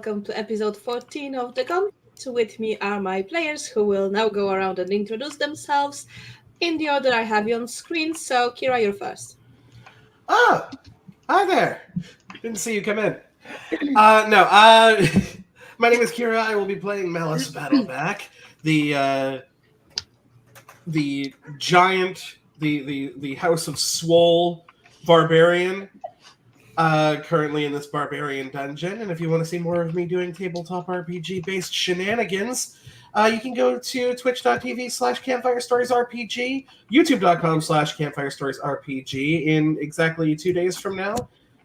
welcome to episode 14 of the Gauntlet. With me are my players who will now go around and introduce themselves in the order I have you on screen. So, Kira, you're first. Oh, hi there. Didn't see you come in. My name is Kira. I will be playing Mallus Battleback, the giant, the House of Swole Barbarian, currently in this Barbarian dungeon. And if you want to see more of me doing tabletop RPG-based shenanigans, you can go to twitch.tv/CampfireStoriesRPG, youtube.com/CampfireStoriesRPG. In exactly 2 days from now,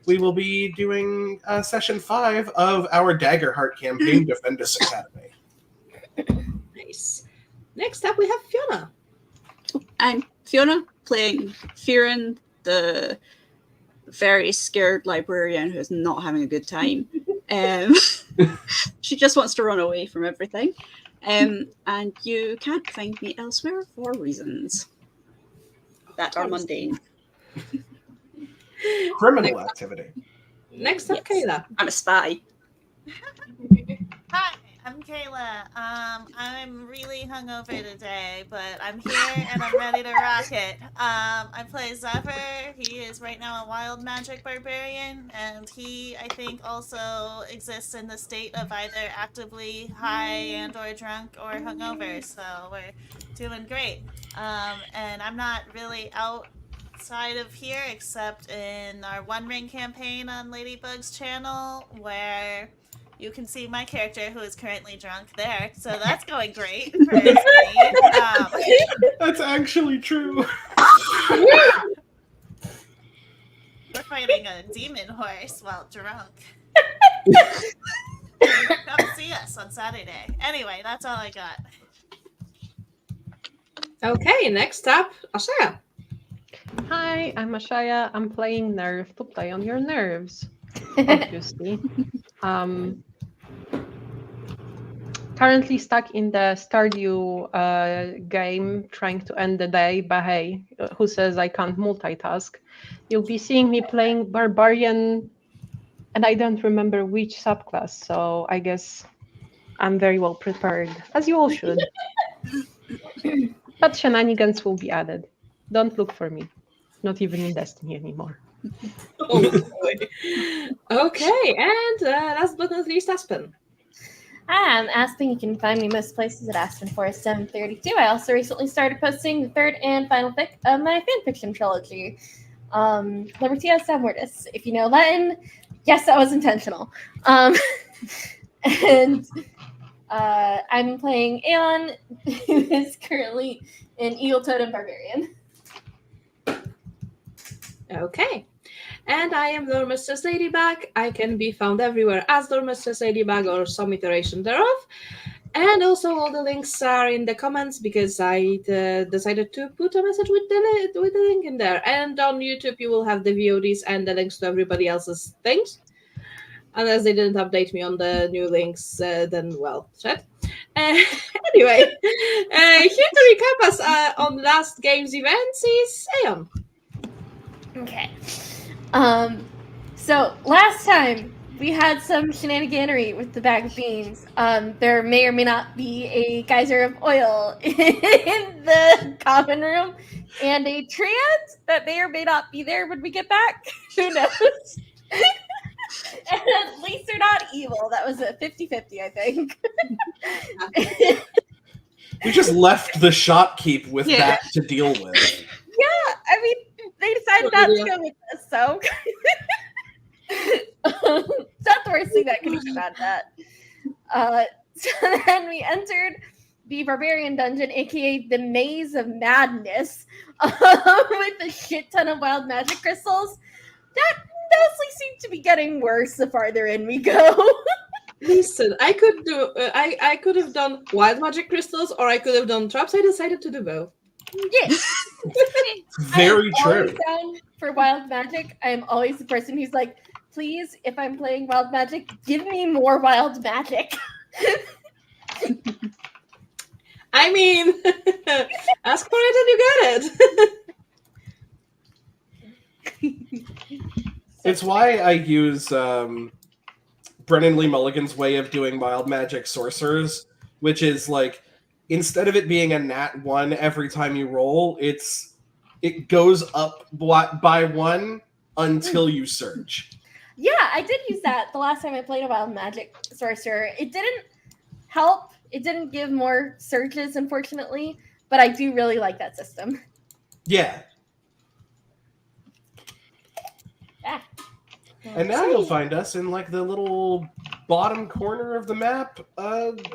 we will be doing session 5 of our Daggerheart campaign, Defendus Academy. Nice. Next up, we have Fiona. I'm Fiona, playing Fiona, the very scared librarian who's not having a good time. She just wants to run away from everything. And you can't find me elsewhere for reasons that are mundane. Criminal activity. Next up, Yes. Kayla. I'm a spy. Hi, I'm Kayla. I'm really hungover today, but I'm here and I'm ready to rock it. I play Zephyr. He is right now a wild magic barbarian, and he, I think, also exists in the state of either actively high and or drunk or hungover, so we're doing great. And I'm not really outside of here except in our One Ring campaign on LadyBug's channel, where you can see my character who is currently drunk there, so that's going great for his screen. That's actually true. We're fighting a demon horse while drunk. Come see us on Saturday. Anyway, that's all I got. Okay, next up, Ashaya. Hi, I'm Ashaya. I'm playing Nerve to play on your nerves, obviously. Currently stuck in the Stardew game, trying to end the day, but hey, who says I can't multitask? You'll be seeing me playing Barbarian, and I don't remember which subclass, so I guess I'm very well prepared, as you all should. But shenanigans will be added. Don't look for me. Not even in Destiny anymore. Oh, boy. Okay, and last but not least, Aspen. Hi, I'm Aspen. You can find me most places at Aspen4732. I also recently started posting the third and final fic of my fanfiction trilogy, Libertia Samwordus. If you know Latin, yes, that was intentional. And I'm playing Aeon, who is currently an Eagle Totem Barbarian. Okay. And I am Loremistress LadyBug. I can be found everywhere as Loremistress LadyBug or some iteration thereof. And also all the links are in the comments because I decided to put a message with the link in there. And on YouTube you will have the VODs and the links to everybody else's things. Unless they didn't update me on the new links, then well, shit. Anyway, here to recap us on last game's events is Aeon. Okay. So last time we had some shenaniganery with the bag of beans. There may or may not be a geyser of oil in the common room, and a treant that may or may not be there when we get back. Who knows? And at least they're not evil. That was a 50-50, I think. We just left the shopkeep with that to deal with. Yeah, I mean, they decided not to go with us, so it's not the worst thing that could have come out of that. So then we entered the Barbarian Dungeon, aka the Maze of Madness, with a shit ton of wild magic crystals. That mostly seems to be getting worse the farther in we go. Listen, I could have done wild magic crystals, or I could have done traps. I decided to do both. Yes. Very true. Down for wild magic, I am always the person who's like, please, if I'm playing wild magic, give me more wild magic. I mean, ask for it and you get it. It's why I use Brennan Lee Mulligan's way of doing wild magic sorcerers, which is like, instead of it being a nat 1 every time you roll, it goes up by 1 until you surge. Yeah, I did use that the last time I played a wild magic sorcerer. It didn't help. It didn't give more surges, unfortunately, but I do really like that system. Yeah. Yeah. And now you'll find us in like the little bottom corner of the map,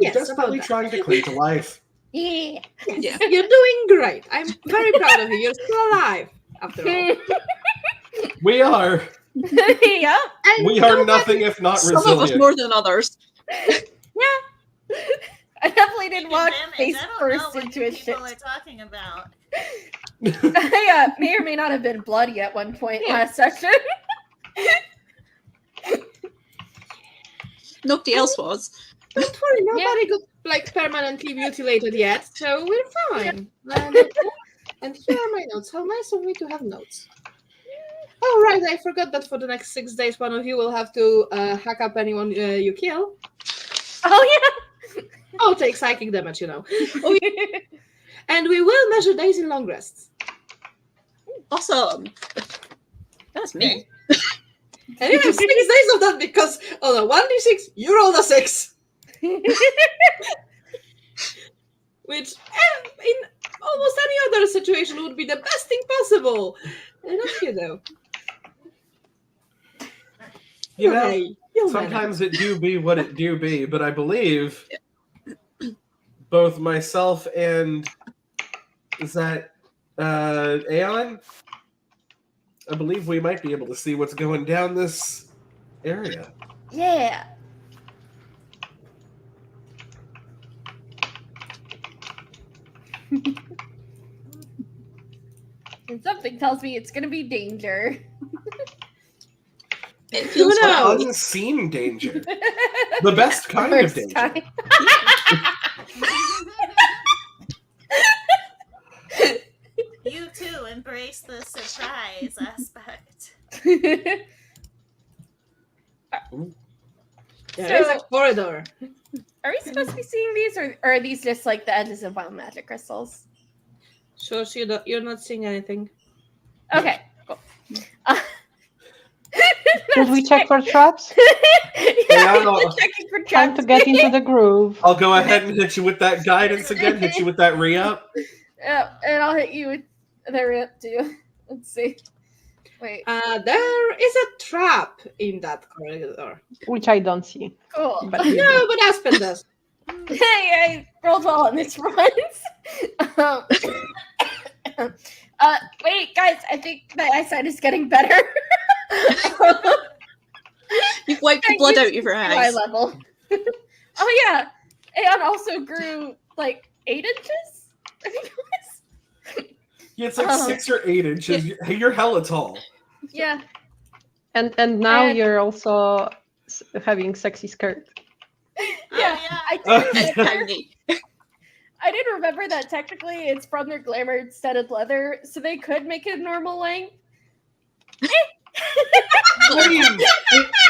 Yes, desperately about that. trying to cling to life. Yeah. Yeah. You're doing great. I'm very proud of you. You're still alive, after all. We are. Yeah. And We are nothing if not Some of us resilient. more than others. I definitely didn't walk Damage. face I don't know first what into you a shit. people are talking about. I may or may not have been bloody at one point last session. Nobody else was. don't worry, nobody got like permanently mutilated yet, so we're fine. And here are my notes. How nice of me to have notes. Oh, right, I forgot that for the next 6 days, one of you will have to hack up anyone you kill. Oh, Oh, take psychic damage, you know. yeah. And we will measure days in long rests. Awesome. That's me. And you have 6 days of that because on a 1d6, you rolled a 6. Which, in almost any other situation, would be the best thing possible. And not you, though. You know, Hey, you'll manage. sometimes it do be what it do be, but I believe both myself and is that Aeon? I believe we might be able to see what's going down this area. Yeah. And something tells me it's gonna be danger. It feels Who like knows? Unseen danger. The best kind of First danger. time. You too embrace the surprise aspect. There is a corridor. Are we supposed to be seeing these, or are these just like the edges of wild magic crystals? So you're not seeing anything. Okay, cool. Should we check for traps? Yeah, no. we're checking for Time traps. to get into the groove. I'll go ahead and hit you with that guidance again, hit you with that re-up. Yeah, and I'll hit you with the rip too. Let's see. Wait. There is a trap in that corridor. Which I don't see. Cool. But No, but Aspen does. Hey, I rolled well on this front. Wait, guys, I think my eyesight is getting better. you've wiped the blood out of your Eye eyes. level. Oh yeah, Aeon also grew like 8 inches. I think it was. Yeah, it's like 6 or 8 inches. You're hella tall. Yeah. And now And- you're also having sexy skirt. Yeah. yeah. It's tiny. I did remember that technically it's from their glamored studded leather, so they could make it normal length. I mean,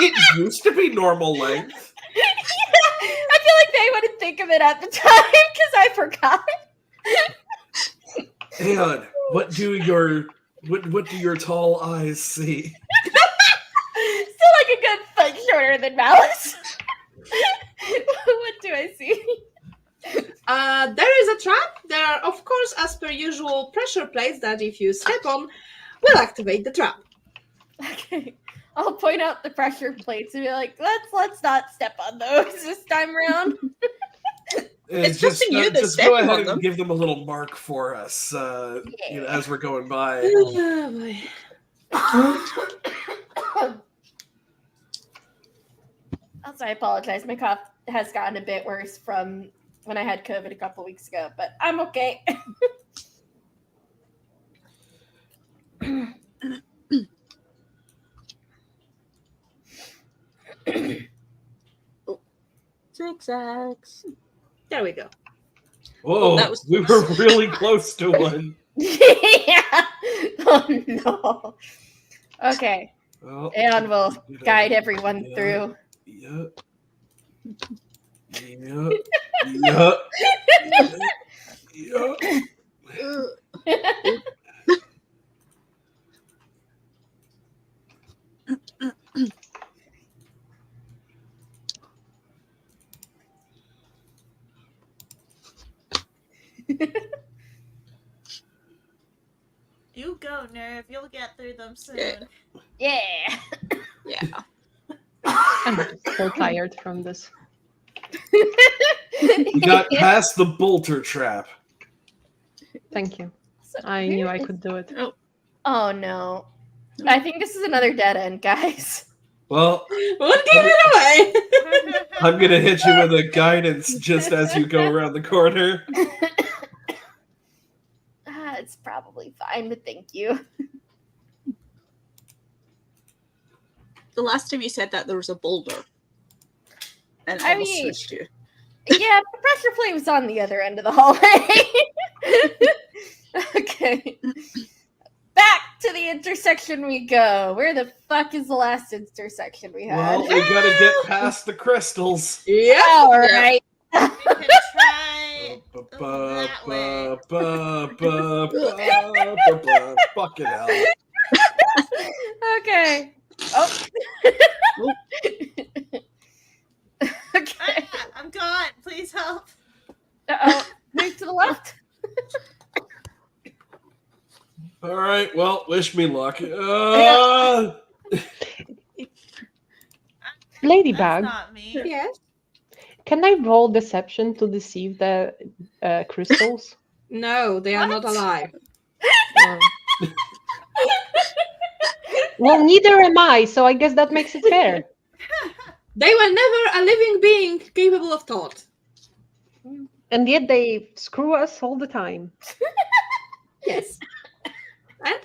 it used to be normal length. I feel like they wouldn't think of it at the time because I forgot. And what do your tall eyes see? Still like a good foot shorter than Mallus. What do I see? There is a trap. There are, of course, as per usual, pressure plates that if you step on, will activate the trap. Okay. I'll point out the pressure plates and be like, let's not step on those this time around. It's just you that's just go stepping ahead on and them. give them a little mark for us as we're going by. Oh, boy. Also, I apologize. My cough has gotten a bit worse from when I had COVID a couple weeks ago, but I'm okay. Zigzags. There we go. Whoa, That was we were really close to one. Yeah. Oh no. Okay. Well, And we'll you know, guide everyone yeah. through. Yup. Yup. Yup. Yup. You go, Nerve. You'll get through them soon. Yeah. Yeah. I'm just so tired from this. We got past the bolter trap. Thank you. I knew I could do it. Oh no. I think this is another dead end, guys. Well, We'll give it away. I'm gonna hit you with a guidance just as you go around the corner. It's probably fine, but thank you. The last time you said that, there was a boulder. And I I almost mean- switched you. Yeah, the pressure plate was on the other end of the hallway. Okay. Back to the intersection we go. Where the fuck is the last intersection we had? Well, we gotta get past the crystals. Yeah. All right. We can try that way. Fucking hell. Okay. Oh. Okay. Ah, I'm gone. Please help. Uh-oh. Move to the left. All right, well, wish me luck. Ladybug, That's not me. Yes. can I roll deception to deceive the crystals? No, they are not alive. Um, well, neither am I, so I guess that makes it fair. They were never a living being capable of thought. And yet they screw us all the time. Yes. And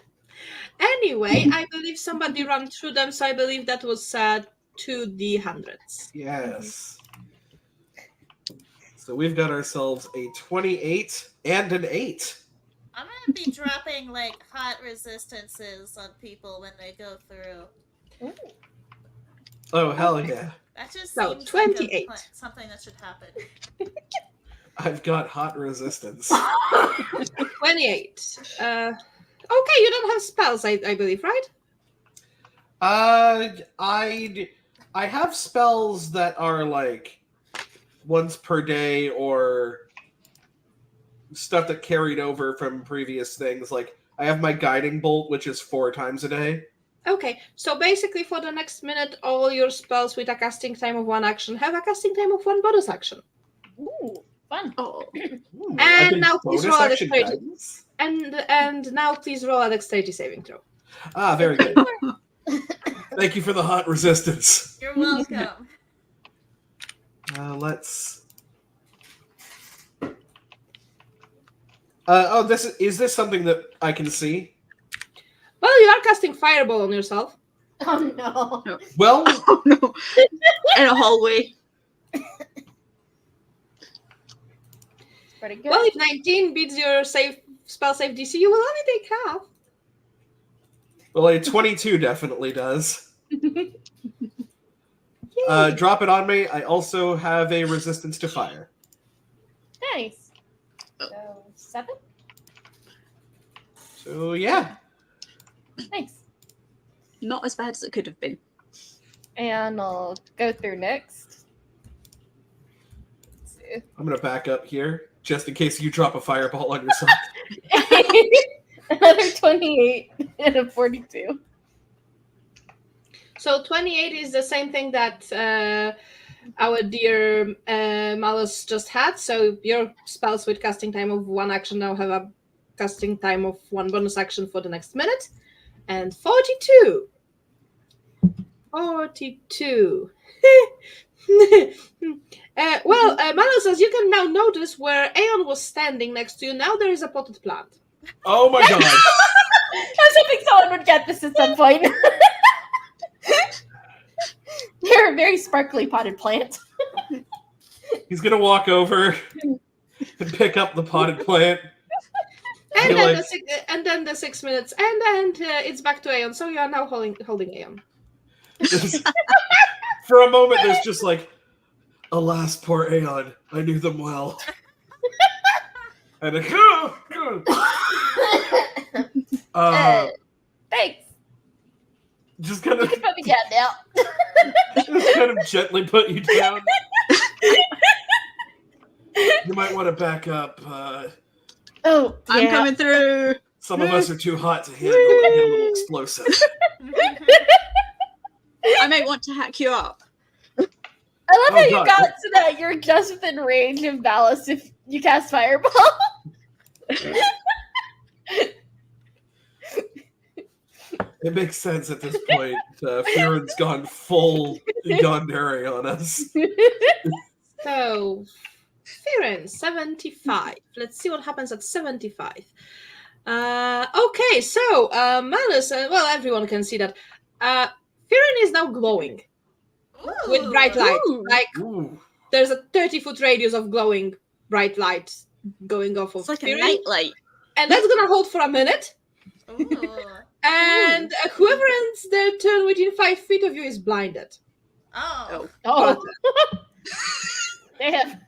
anyway, I believe somebody ran through them, so I believe that was to the hundreds. Yes. So we've got ourselves a 28 and an 8. I'm gonna be dropping like hot resistances on people when they go through. Oh, hell yeah. That just So, seems 28. like something that should happen. I've got hot resistance. 28. Okay, you don't have spells, I believe, right? I have spells that are like once per day or stuff that carried over from previous things. Like I have my guiding bolt, which is 4 times a day. Okay, so basically for the next minute, all your spells with a casting time of 1 action have a casting time of 1 bonus action. Ooh, fun. Oh. Ooh, And I can now please bonus roll a action dexterity. guidance? And now please roll a dexterity saving throw. Ah, very good. Thank you for the hot resistance. You're welcome. Let's. Is this something that I can see? Well, you are casting Fireball on yourself. Oh no. Well, Oh no. In a hallway. Pretty good. Well, if 19 beats your spell save DC, you will only take half. well, a 22 definitely does. Drop it on me. I also have a resistance to fire. Nice. So 7. So yeah. Nice. Not as bad as it could have been. And I'll go through next. Let's see. I'm gonna back up here just in case you drop a fireball on yourself. Another 28 and a 42. So 28 is the same thing that our dear Mallus just had. So your spells with casting time of 1 action now have a casting time of 1 bonus action for the next minute. And 42. 42. Mallus, as you can now notice, where Aeon was standing next to you, now there is a potted plant. Oh my god! I was hoping someone would get this at some point. They're a very sparkly potted plant. He's gonna walk over and pick up the potted plant. And You're then, like- then the 6 minutes, and then it's back to Aeon. So you are now holding Aeon. For a moment, there's just like, alas, poor Aeon. I knew them well. And a, Thanks. just kind You of can put me down now. just kind of gently put you down. You might want to back up. Oh, I'm yeah. coming through. Some of us are too hot to handle and get a little explosive. I might want to hack you up. I love how you God. got to that. You're just within range of Mallus if you cast Fireball. It makes sense at this point. Fearon's gone full Yandere on us. So, Fearon, 75. Let's see what happens at 75. Okay, so Mallus, well, everyone can see that. Fearon is now glowing with bright light. Ooh. Like, Ooh. there's a 30-foot radius of glowing bright light going off of It's like a Fearon. night light. And that's gonna hold for a minute. Ooh. And whoever ends their turn within 5 feet of you is blinded. Oh. Oh. Damn.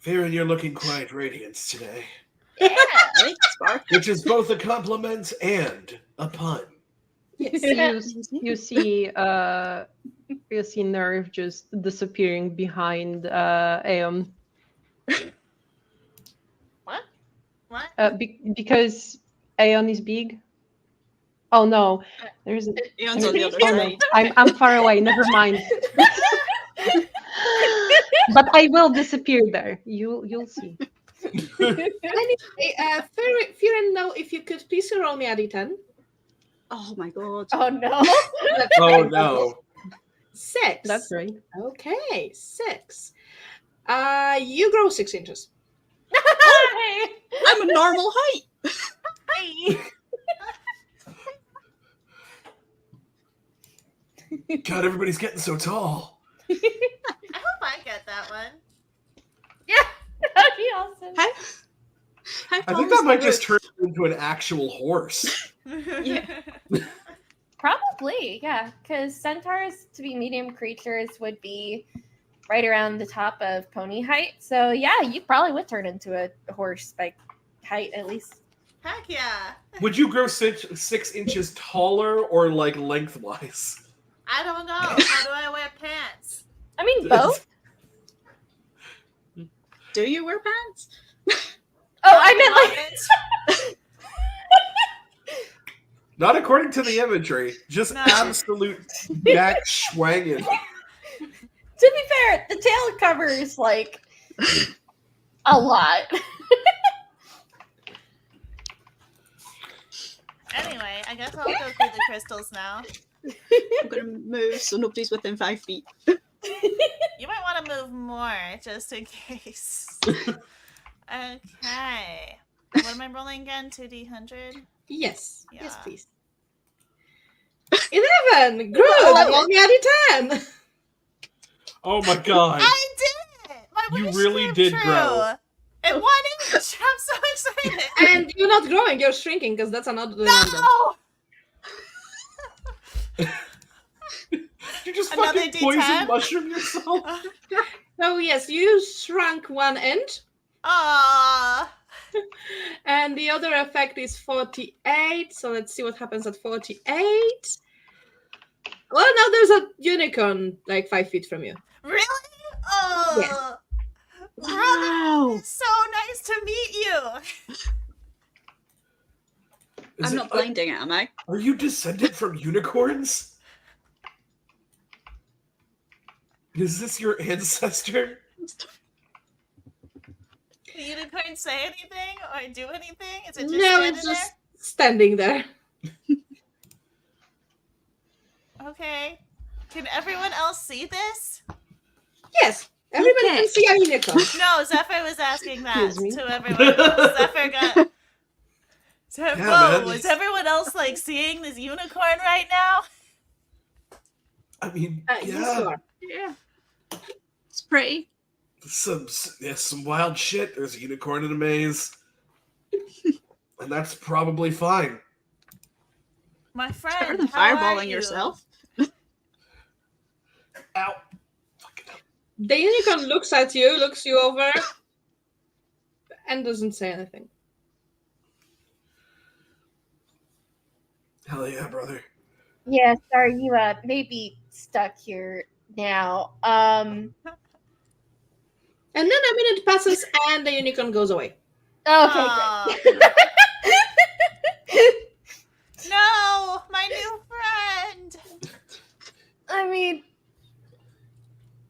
Fearon, you're looking quite radiant today. Yeah. Thanks, Spark. Which is both a compliment and a pun. Yes. You see Nerve just disappearing behind Aeon. What? Because Aeon is big. Oh no, there's. Eon's on the other Oh, no. side. I'm far away. Never mind. But I will disappear there. You'll see. Anyway, Fearon, now if you could please roll me a d10. Oh my god. Oh no. Oh no. 6. That's right. Okay, 6. You grow 6 inches. I'm a normal height. God, everybody's getting so tall. I hope I get that one. That'd be awesome. How I tall think is that might the just roof? turn into an actual horse. Yeah. Probably, yeah. Because centaurs, to be medium creatures, would be right around the top of pony height. So yeah, you probably would turn into a horse by height at least. Heck yeah. Would you grow 6 inches taller or like lengthwise? I don't know. How do I wear pants? I mean, both. Do you wear pants? Oh, I meant like. Not according to the imagery. Just No. absolute back schwangin'. To be fair, the tail covers like a lot. Anyway, I guess I'll go through the crystals now. I'm gonna move so nobody's within 5 feet. You might want to move more, just in case. Okay. What am I rolling again? 2d100? Yes. Yeah. Yes, please. 11. Good. Roll me a d10. Oh my god. I did it! My You wish really came did true. grow. In 1 inch! I'm so excited! And you're not growing, you're shrinking because that's another number. No! You just Another fucking poison D10? mushroom yourself? So yes, you shrunk 1 inch. Aww. And the other effect is 48. So let's see what happens at 48. Well, now there's a unicorn like 5 feet from you. Really? Oh. Yes. Wow. It's so nice to meet you. Is I'm it- not blinding it, am I? Are you descended from unicorns? Is this your ancestor? The unicorn say anything or do anything? Is it just No, standing it's just standing there. there? Okay. Can everyone else see this? Yes, everybody Okay. can see a unicorn. No, Zephyr was asking that Excuse me? to everyone else. Zephyr got. Yeah, Whoa, man. is everyone else like seeing this unicorn right now? I mean, Yes, you yeah. are. Yeah. It's pretty. Some wild shit. There's a unicorn in a maze. And that's probably fine. My Better friend, than how are fireballing you? yourself. Ow. The unicorn looks at you, looks you over, and doesn't say anything. Hell yeah, brother. Yeah, sorry, you may be stuck here now. And then a minute passes, and the unicorn goes away. Okay, Aw. great. No, my new friend. I mean,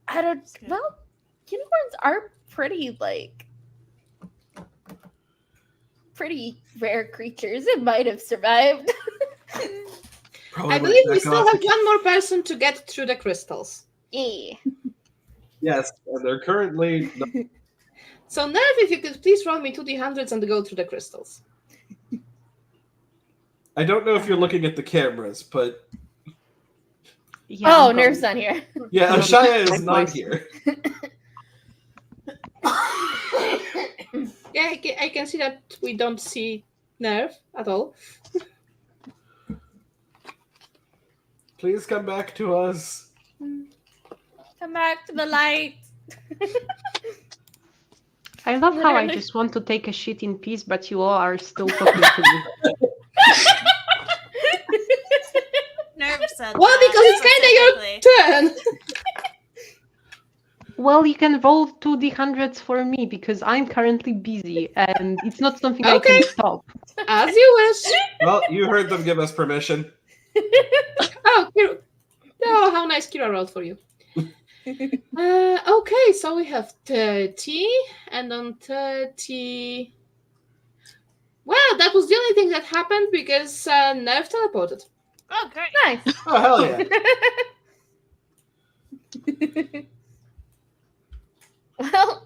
I don't. Well, unicorns are pretty pretty rare creatures. It might have survived. Probably I went believe we back still off have the- one more person to get through the crystals. Yeah. Yes, and they're currently. So, Nerv, if you could please roll me 2d100s and go through the crystals. I don't know if you're looking at the cameras, but Yeah, Oh, I'm Nerf's probably- not here. yeah, No, Ashaya is my not voice. here. Yeah, I can see that we don't see Nerv at all. Please come back to us. Come back to the light. I love how I Literally. just want to take a shit in peace, but you all are still talking to me. Nerve said Well, that because it's kind of your specifically. turn. Well, you can roll 2d100s for me because I'm currently busy and it's not something I Okay. can stop. As you wish. Well, you heard them give us permission. Oh, Kira. Oh, how nice Kira rolled for you. Okay, so we have 30, and on 30... Well, that was the only thing that happened because Nerv teleported. Oh, great. Nice. Oh, hell yeah. Well,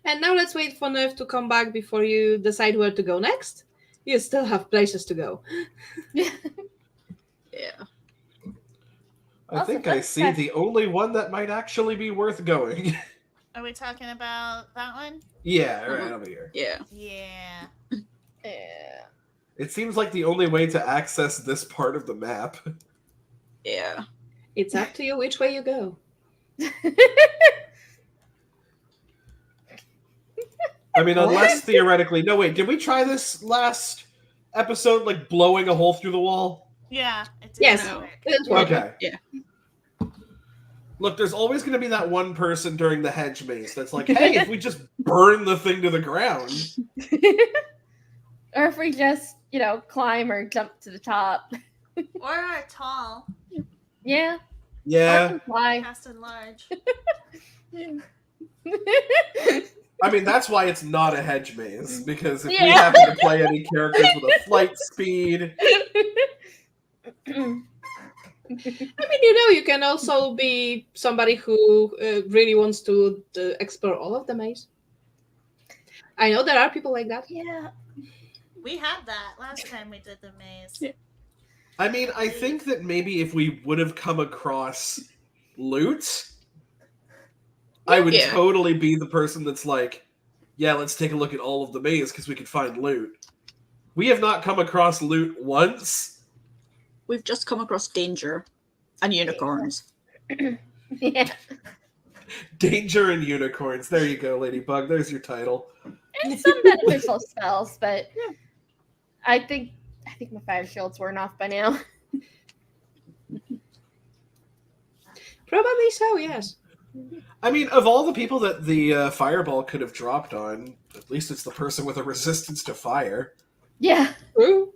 And now let's wait for Nerv to come back before you decide where to go next. You still have places to go. Yeah. I Also, think I fun see fact- the only one that might actually be worth going. Are we talking about that one? Yeah, right over here. Yeah. Yeah. yeah. It seems like the only way to access this part of the map. Yeah. It's up to you which way you go. I mean, unless theoretically... No, wait, did we try this last episode, like blowing a hole through the wall? Yeah. It did Yes. work. It didn't work. Okay. Yeah. Look, there's always going to be that one person during the hedge maze that's like, hey, if we just burn the thing to the ground. Or if we just, climb or jump to the top. Or are tall, Yeah. Yeah. I can fly. cast and large. I mean, that's why it's not a hedge maze, because if we Yeah. happen to play any characters with a flight speed... I mean, you can also be somebody who really wants to explore all of the maze. I know there are people like that. Yeah. We had that last time we did the maze. Yeah. I mean, I think that maybe if we would have come across loot, I would Yeah. totally be the person that's like, yeah, let's take a look at all of the maze because we could find loot. We have not come across loot once. We've just come across danger and unicorns. Yeah. Danger and unicorns. There you go, Ladybug. There's your title. And some beneficial spells, but I think my 5 shields worn off by now. Probably so, yes. I mean, of all the people that the fireball could have dropped on, at least it's the person with a resistance to fire. Yeah. True.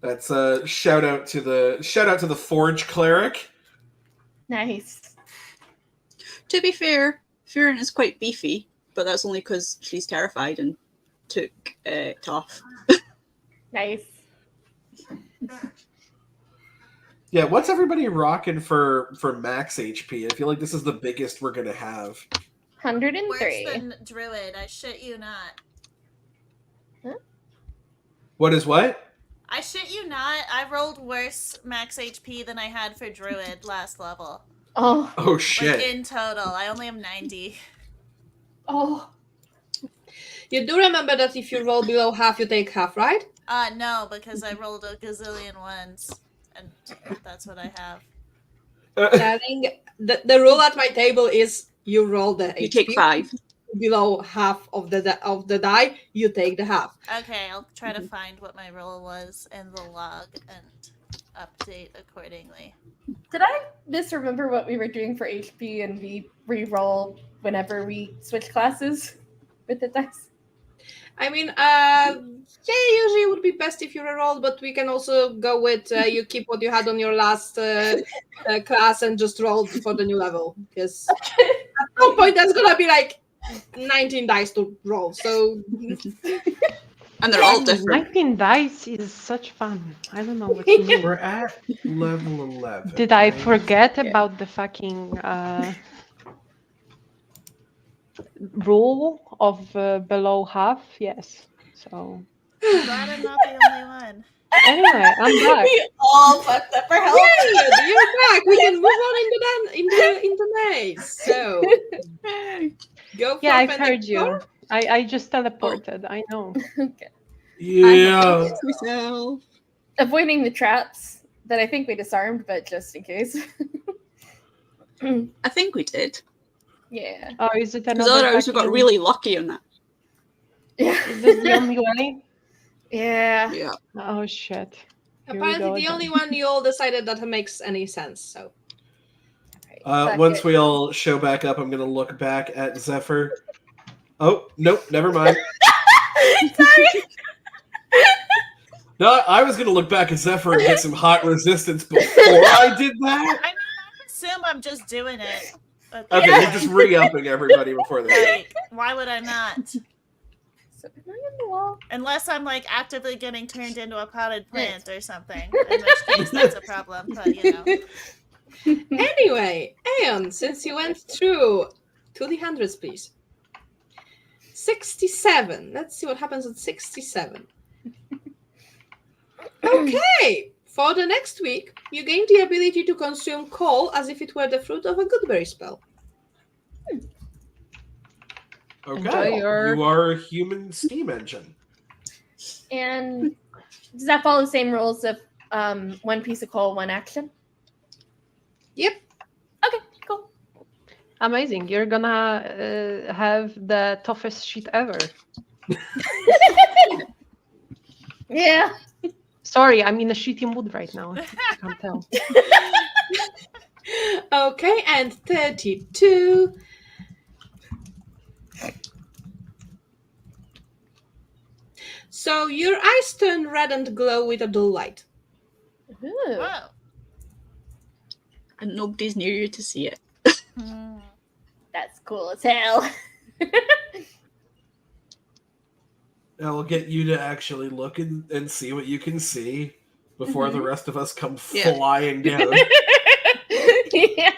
That's a shout out to the Forge Cleric. Nice. To be fair, Firen is quite beefy, but that's only because she's terrified and took it off. Nice. Yeah, what's everybody rocking for max HP? I feel like this is the biggest we're gonna have. 103. Worse than Druid, I shit you not. What is what? I shit you not. I rolled worse max HP than I had for Druid last level. Oh. Oh Like shit! in total, I only have 90. Oh. You do remember that if you roll below half, you take half, right? No, because I rolled a gazillion ones. and that's what I have. I think the rule at my table is you roll the You HP. take 5. Below half of the die, you take the half. Okay, I'll try to find what my roll was in the log and update accordingly. Did I misremember what we were doing for HP and we re-roll whenever we switch classes with the dice? I mean, yeah, usually it would be best if you reroll, but we can also go with you keep what you had on your last class and just roll for the new level. Because at some point there's gonna be like 19 dice to roll. So And they're all different. 19 dice is such fun. I don't know what you mean. We're at level 11. Did I right? forget about the fucking rule of below half? Yes. So I'm glad I'm not the only one. anyway, I'm back. We all fucked up our health. good, you're back. We can move on in the maze. So go for Yeah, I've Fender heard you. I just teleported. I know. Okay. Yeah. Myself. Avoiding the traps that I think we disarmed, but just in case. I think we did. Yeah. Oh, is it Because another? otherwise we got fucking- really lucky on that. Yeah. Is this the only way? Yeah. Yeah. Oh shit. Here we go Apparently, the again. only one you all decided that makes any sense. So Right, Once fuck we all show back up, I'm going to look back at Zephyr. Oh, nope, never mind. it. Sorry. No, I was going to look back at Zephyr and get some hot resistance before I did that. I mean, I assume I'm just doing it. But Okay, you're just re-upping everybody before they like, why would I not? So, am I on the wall? Unless I'm like actively getting turned into a potted plant or something, in which case that's a problem. But you know, anyway, Aeon, since you went through to the hundreds, please. 67. Let's see what happens at 67. Okay. For the next week, you gain the ability to consume coal as if it were the fruit of a goodberry spell. Enjoy Okay, your- you are a human steam engine. And does that follow the same rules of one piece of coal, one action? Yep. Okay, cool. Amazing. You're gonna have the toughest shit ever. Yeah. Sorry, I'm in a shitty mood right now. I can't tell. Okay, and 32. So your eyes turn red and glow with a dull light. Ooh. whoa. And nobody's near you to see it. Hmm. That's cool as hell. I'll get you to actually look and see what you can see before the rest of us come Yeah. flying down. Yeah.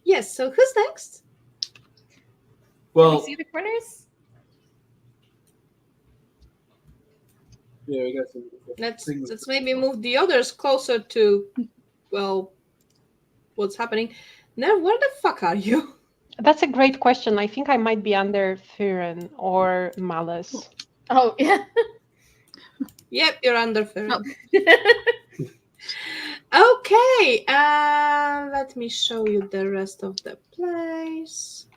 Yes, so who's next? Can Well, we see the corners? yeah, we got some things. Let's maybe move the others closer to, well, what's happening. Now, where the fuck are you? That's a great question. I think I might be under Firen or Mallus. Oh, yeah. Yep, you're under Ferry. Oh. Okay, let me show you the rest of the place.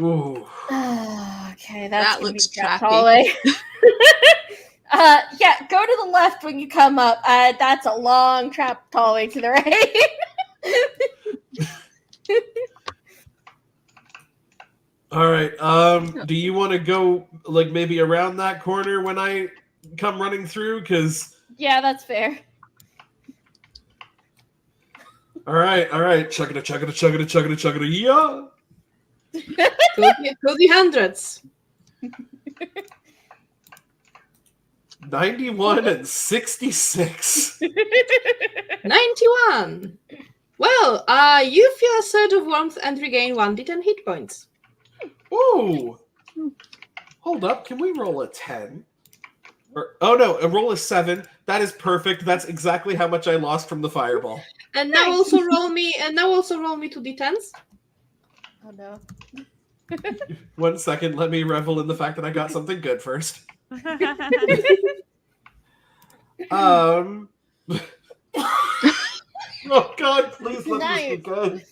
Ooh. Okay, That that's looks trap trappy. hallway. Yeah, go to the left when you come up. That's a long trap hallway to the right. All right. Do you want to go like maybe around that corner when I come running through? Because Yeah, that's fair. all right. Chugga chugga, yeah. To the hundreds. 91 and 66. 91. Well, you feel a surge of warmth and regain 1d10 hit points. Ooh. Hold up. Can we roll a 10? Oh no, a roll a 7. That is perfect. That's exactly how much I lost from the fireball. And now also roll me 2d10s. Oh no. 1 second, let me revel in the fact that I got something good first. Oh God, please let this be good.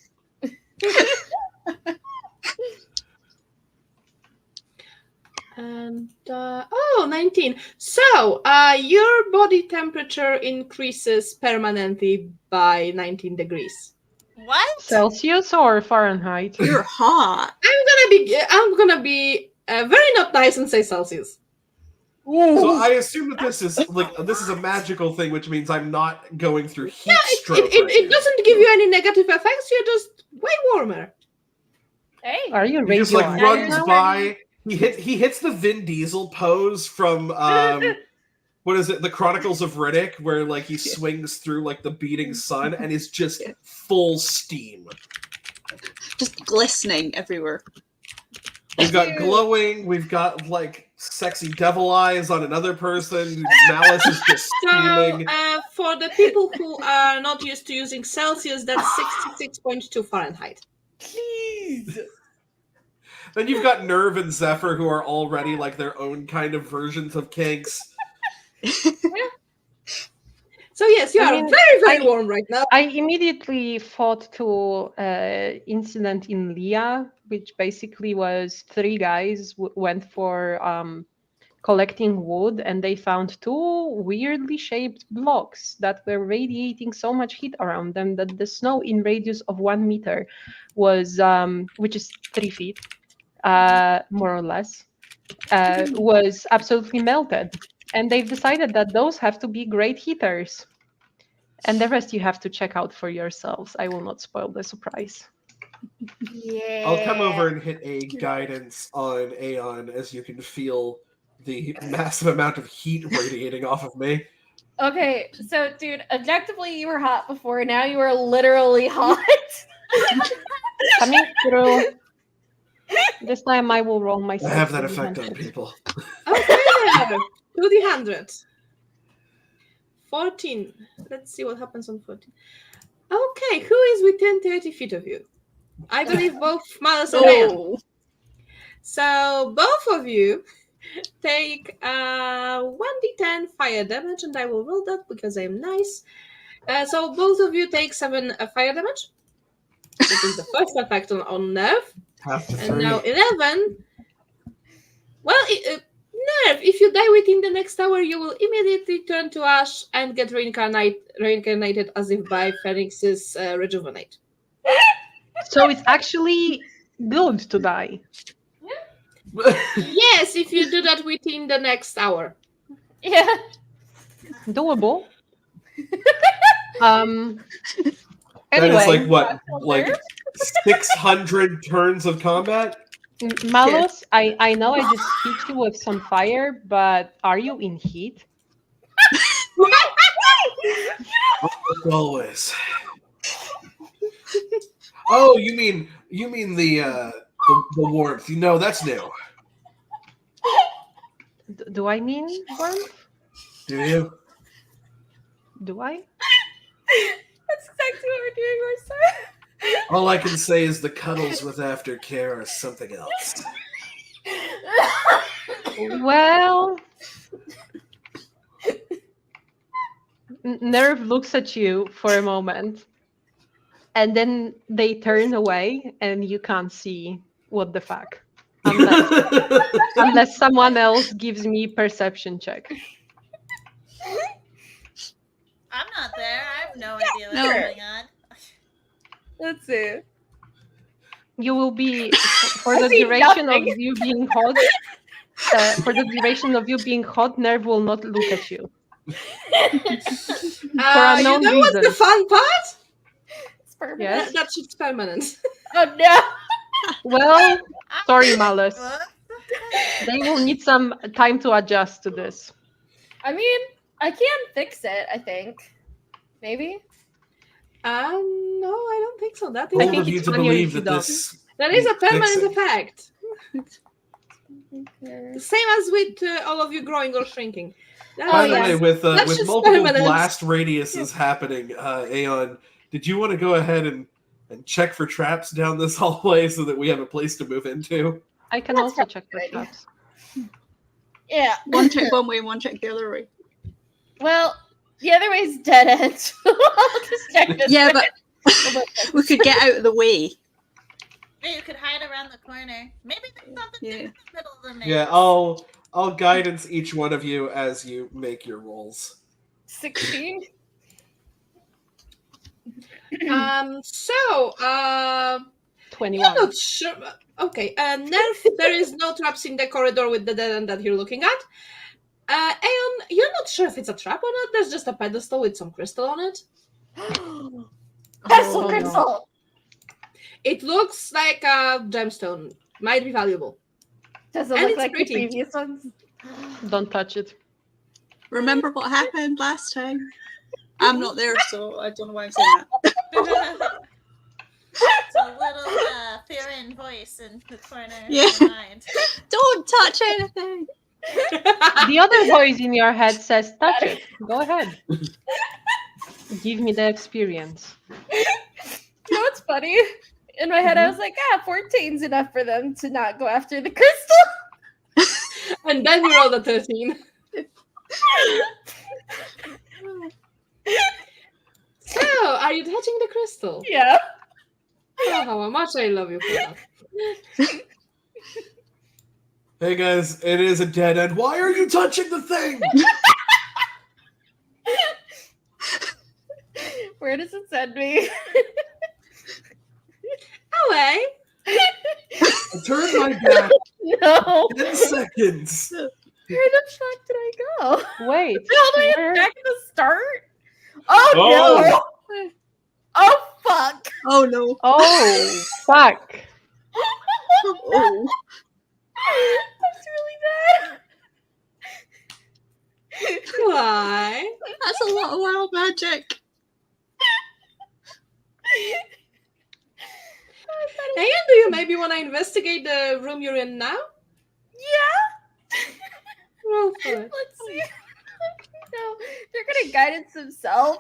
And 19. So your body temperature increases permanently by 19 degrees. What? Celsius or Fahrenheit? You're hot. I'm gonna be very not nice and say Celsius. So I assume that this is a magical thing, which means I'm not going through heat stroke. It doesn't give you any negative effects. You're just way warmer. Hey. Are you He just radioactive? runs by. He hits the Vin Diesel pose from what is it? The Chronicles of Riddick, where like he swings through like the beating sun and is just full steam. Just glistening everywhere. We've got glowing. We've got like sexy devil eyes on another person. Mallus is just steaming. So for the people who are not used to using Celsius, that's 66.2 Fahrenheit. Please. Then you've got Nerve and Zephyr, who are already like their own kind of versions of kinks. So yes, you are very warm right now. I immediately thought to incident in Leah, which basically was 3 guys went for collecting wood, and they found 2 weirdly shaped blocks that were radiating so much heat around them that the snow in radius of 1 meter was, which is 3 feet, more or less, was absolutely melted. And they've decided that those have to be great heaters. And the rest you have to check out for yourselves. I will not spoil the surprise. Yeah. I'll come over and hit a guidance on Aeon as you can feel the massive amount of heat radiating off of me. Okay, so dude, objectively you were hot before, now you are literally hot. Coming through. This time I will roll I myself. have that effect on people. Okay, to the 100. 14. Let's see what happens on 14. Okay, who is within 30 feet of you? I believe both Mallus and Aeon. So both of you take 1d10 fire damage, and I will roll that because I am nice. So both of you take 7 fire damage. This is the first effect on Nerve. Half to And 3. now 11. Well, Nerve, if you die within the next hour, you will immediately turn to ash and get reincarnated as if by Phoenix's rejuvenate. So it's actually good to die. Yes, if you do that within the next hour. Yeah. Doable. That is Anyway, like what? Like 600 turns of combat? Mallus, I know I just hit you with some fire, but are you in heat? Always. Oh, you mean the warmth? You know, that's new. Do I mean warmth? Do you? Do I? That's exactly what we're doing, Marcel. All I can say is the cuddles with aftercare are something else. Well, Nerve looks at you for a moment, and then they turn away, and you can't see what the fuck. Unless someone else gives me perception check. I'm not there. I have no idea what's going on. Let's see. You will be for the duration of you being hot. For the duration of you being hot, Nerve will not look at you. For You know what's the fun part? It's permanent. Yes. That shit's permanent. Oh no. Well, sorry, Mallus. What? They will need some time to adjust to this. I mean, I can fix it, I think. Maybe. No, I don't think so. That Bold is, of you to believe that this. that is a permanent Fix it. effect. The same as with all of you growing or shrinking. By the way, with just multiple permanent. blast radiuses happening, Aeon, did you want to go ahead and and check for traps down this hallway so that we have a place to move into. I can That's also check for good. traps. Yeah. One check one way, one check the other way. Well, the other way's dead end. I'll just check this Yeah, way. but we could get out of the way. Yeah, you could hide around the corner. Maybe there's something Yeah. in the middle of the maze. Yeah, I'll guidance each one of you as you make your rolls. 16. So, 21. you're not sure. Okay, Nerf, there is no traps in the corridor with the dead end that you're looking at. Aeon, you're not sure if it's a trap or not. There's just a pedestal with some crystal on it. Pestle no. crystal. It looks like a gemstone. Might be valuable. Does it And look it's like pretty. the previous ones? Don't touch it. Remember what happened last time? I'm not there, so I don't know why I'm saying that. It's a little Farron voice in the corner Yeah. of my mind. Don't touch anything. The other voice in your head says, touch it. Go ahead. Give me the experience. You know what's funny? In my head, I was like, 14's enough for them to not go after the crystal. And then we rolled a 13. So, are you touching the crystal? Yeah. Oh, how much I love you for that. Hey guys, it is a dead end. Why are you touching the thing? Where does it send me? Away. I turned my back. No. 10 seconds. Where the fuck did I go? Wait. All the way where- back to the start? Oh, no. Oh, fuck. Oh no. Oh, fuck. Oh. That's really bad. Why? That's a lot of wild magic. Aeon, do you maybe want to investigate the room you're in now? Yeah. Roll for it. Let's see. No, they're gonna guidance themselves.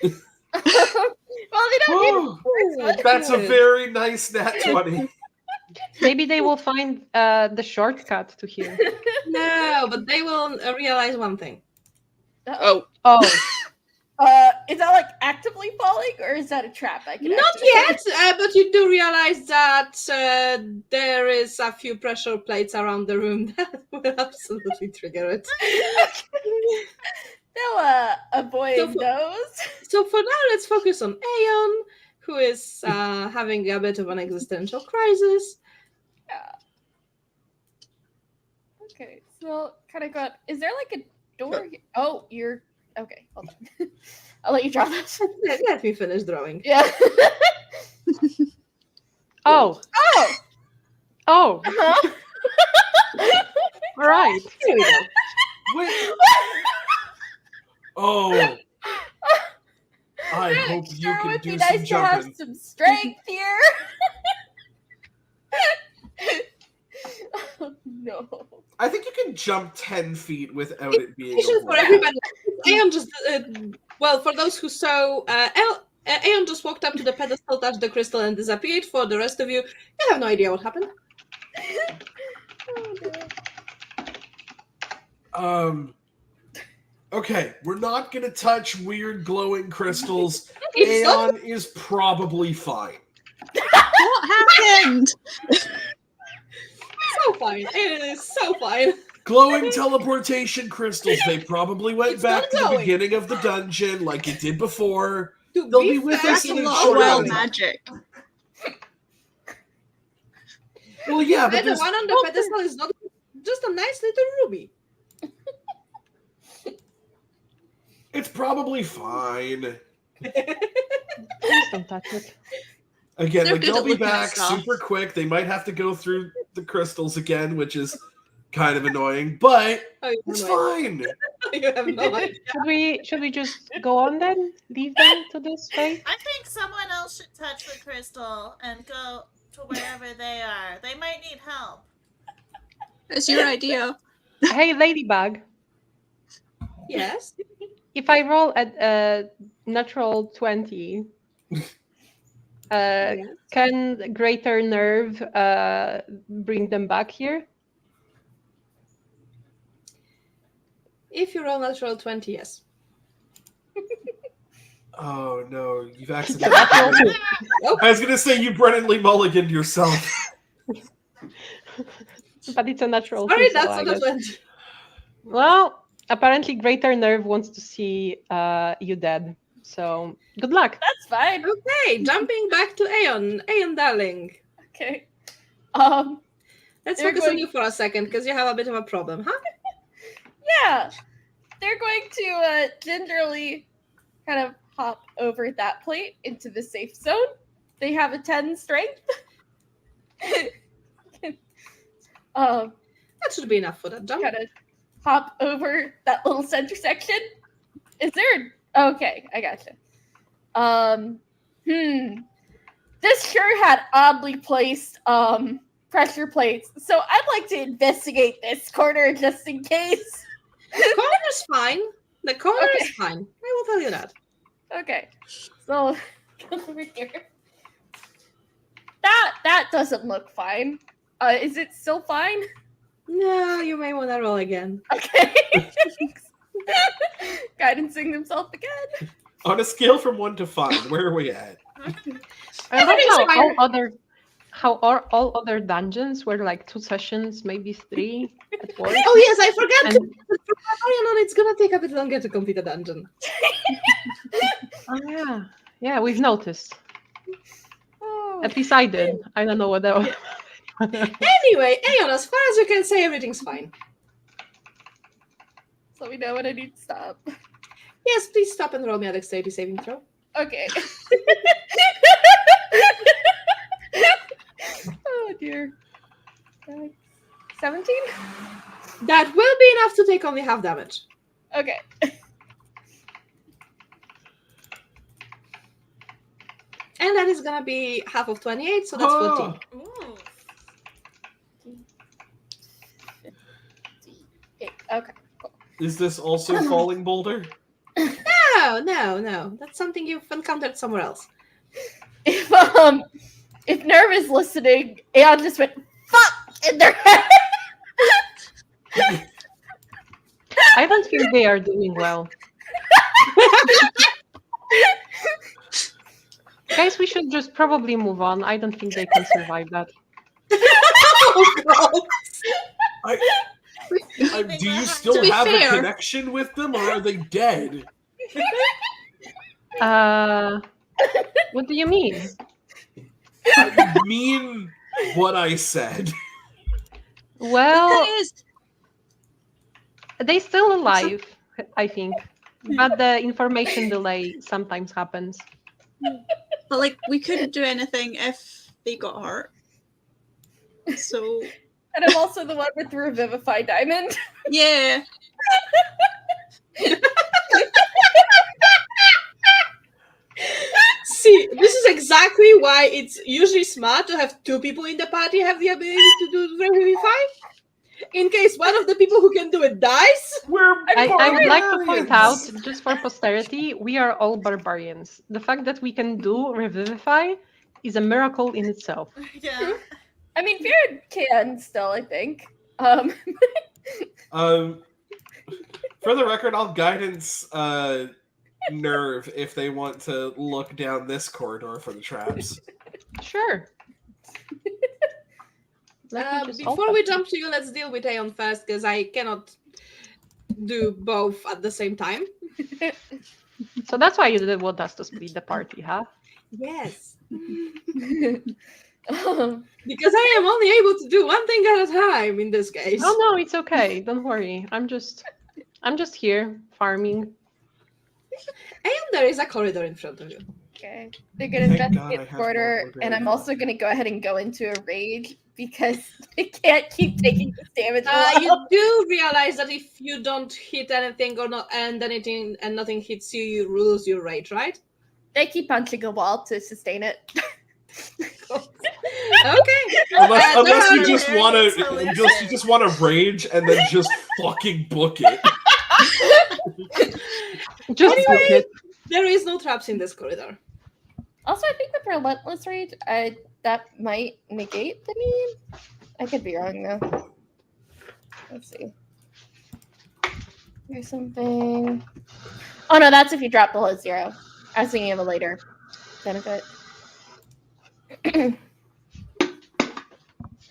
Well, they don't need Oh, one. that's a very nice nat 20. Maybe they will find the shortcut to here. No, but they will realize one thing. Oh. Oh, Is that like actively falling, or is that a trap? I can Not activate? yet, but you do realize that there is a few pressure plates around the room that will absolutely trigger it. They'll avoid So for- those. So for now, let's focus on Aeon, who is having a bit of an existential crisis. Okay, so kind of got. Is there like a door? Oh, you're okay. Hold on. I'll let you draw this. Let me finish drawing. Yeah. oh, Oh. oh. Uh-huh. All right. Here we go. Wait. Oh. I hope you Sure can would do be some nice to have jumping. some strength here. Oh, no. I think you can jump 10 feet without it being a Information for wall. everybody. Aeon just, well, for those who saw, Aeon just walked up to the pedestal, touched the crystal, and disappeared. For the rest of you, you have no idea what happened. Oh, no. Okay, we're not gonna touch weird glowing crystals. It's not Aeon is probably fine. What happened? so fine. It is so fine. Glowing teleportation crystals. They probably went It's back not to the glowing. beginning of the dungeon like it did before. To They'll be with fair, us That's in a a lot of short wild while. magic. Well, yeah, but the there's one on the pedestal is not just a nice little ruby. it's probably fine. Please don't touch it. Again, They're like good they'll at be looking at back stuff. super quick. They might have to go through the crystals again, which is kind of annoying, but Oh, you it's have no fine. idea. You have no idea. Should we just go on then? Leave them to this fate? I think someone else should touch the crystal and go to wherever they are. They might need help. It's your idea. Hey, Ladybug. Yes. If I roll at a natural 20, Yes. Can Greater Nerve bring them back here? If you roll natural 20, yes. Oh no, you've accidentally. Natural two. I was gonna say you Brennan Lee mulliganed yourself. But it's a natural Sorry, two, so that's I not a guess. 20. Well, apparently Greater Nerve wants to see you dead. So good luck. That's fine. Okay, jumping back to Aeon. Aeon, darling. Okay. Let's They're focus on going- you for a second, because you have a bit of a problem, huh? Yeah. They're going to gingerly kind of hop over that plate into the safe zone. They have a 10 strength. That should be enough for that jump. Kind of hop over that little center section. Is there? Okay, I gotcha. This sure had oddly placed pressure plates, so I'd like to investigate this corner just in case. The corner's fine. The corner Okay. is fine. I will tell you that. Okay, so go over here. That doesn't look fine. Is it still fine? No, you may want to roll again. Okay. Guidancing himself again. On a scale from 1 to 5, where are we at? I love Everything's how all other dungeons were like 2 sessions, maybe 3 at work. Oh yes, I forgot. And- It's gonna take a bit longer to complete a dungeon. Oh yeah, we've noticed. Oh. At least I did. I don't know what that was. Anyway, Aeon, as far as you can say, everything's fine. So we know when I need to stop. Yes, please stop and roll me a dexterity saving throw. Okay. Oh dear. 17? That will be enough to take only half damage. Okay. And that is gonna be half of 28, so that's Oh, 14. Ooh. Okay. is this also Falling Boulder? No. That's something you've encountered somewhere else. If Nerve is listening, Aeon just went fuck in their head. I don't think they are doing well. Guys, we should just probably move on. I don't think they can survive that. Oh, God. Do you To still be have fair- a connection with them, or are they dead? What do you mean? I mean what I said. Well, It is. they still alive, I think. But the information delay sometimes happens. But like, we couldn't do anything if they got hurt. So And I'm also the one with the Revivify Diamond. yeah, See, this is exactly why it's usually smart to have 2 people in the party have the ability to do Revivify. In case one of the people who can do it dies. We're I would like to point out, barbarians. just for posterity, we are all barbarians. The fact that we can do Revivify is a miracle in itself. Yeah. I mean, Fear can still, I think. For the record, I'll guidance Nerve if they want to look down this corridor for the traps. Sure. Let me just Before open we it. jump to you, let's deal with Aeon first, because I cannot do both at the same time. So that's why you didn't want us to split the party, huh? Yes. Um, Because I am only able to do one thing at a time in this case. Oh no, it's okay. Don't worry. I'm just here farming. And there is a corridor in front of you. okay. They're going to Thank God I investigate the have quarter, more and I'm barbarian also going to go ahead and go into a rage because they can't keep taking this damage. You do realize that if you don't hit anything or not end anything and nothing hits you, you lose your rage, right? They keep punching a wall to sustain it. Okay. Unless you no, just no, want it's to, solution. you just want to rage and then just fucking book it. Just book it. There is no traps in this corridor. Also, I think with Relentless Rage, that might negate the need. I could be wrong though. Let's see. Here's something. Oh no, that's if you drop below 0. I was thinking of a later benefit.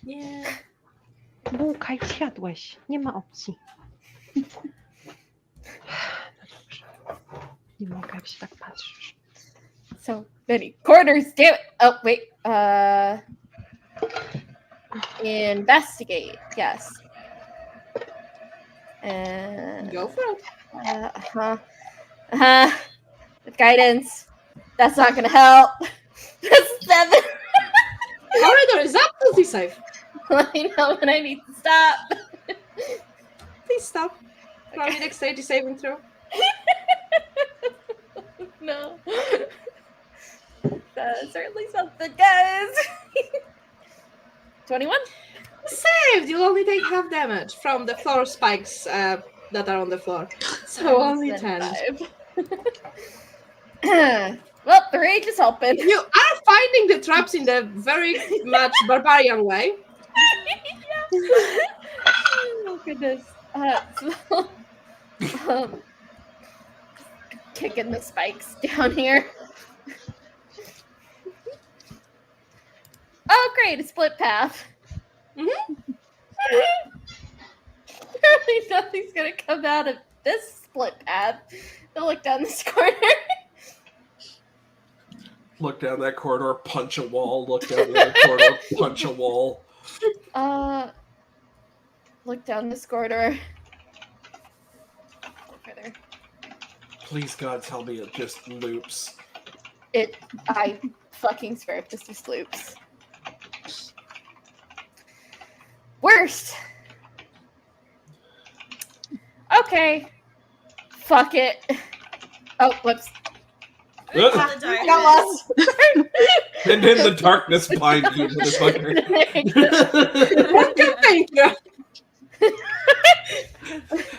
Yeah. Bułkaj, wsiadłeś. Nie ma opcji. No dobrze. Nie mogę, jak się tak patrzysz. So many corners, damn it. Oh, wait. Investigate, yes. Go for it. With guidance, that's not gonna help. That's 7. Corridor is absolutely safe. I know when I need to stop. Please stop. Roll me dexterity saving throw. No. That's certainly something, guys. 21? Saved! You'll only take half damage from the floor spikes that are on the floor. So only 10. Well, the rage is helping. You are finding the traps in the very much barbarian way. Oh, goodness. Kicking the spikes down here. Oh, great, a split path. Apparently nothing's gonna come out of this split path. I'll look down this corner. Look down that corridor, punch a wall. Look down the other corridor, punch a wall. Look down this corridor. Further. Please, God, tell me it just loops. I fucking swear if this just loops. Worst. Okay. Fuck it. Oh, whoops. Into the darkness. Got lost. And in the darkness behind you, motherfucker. Thank you.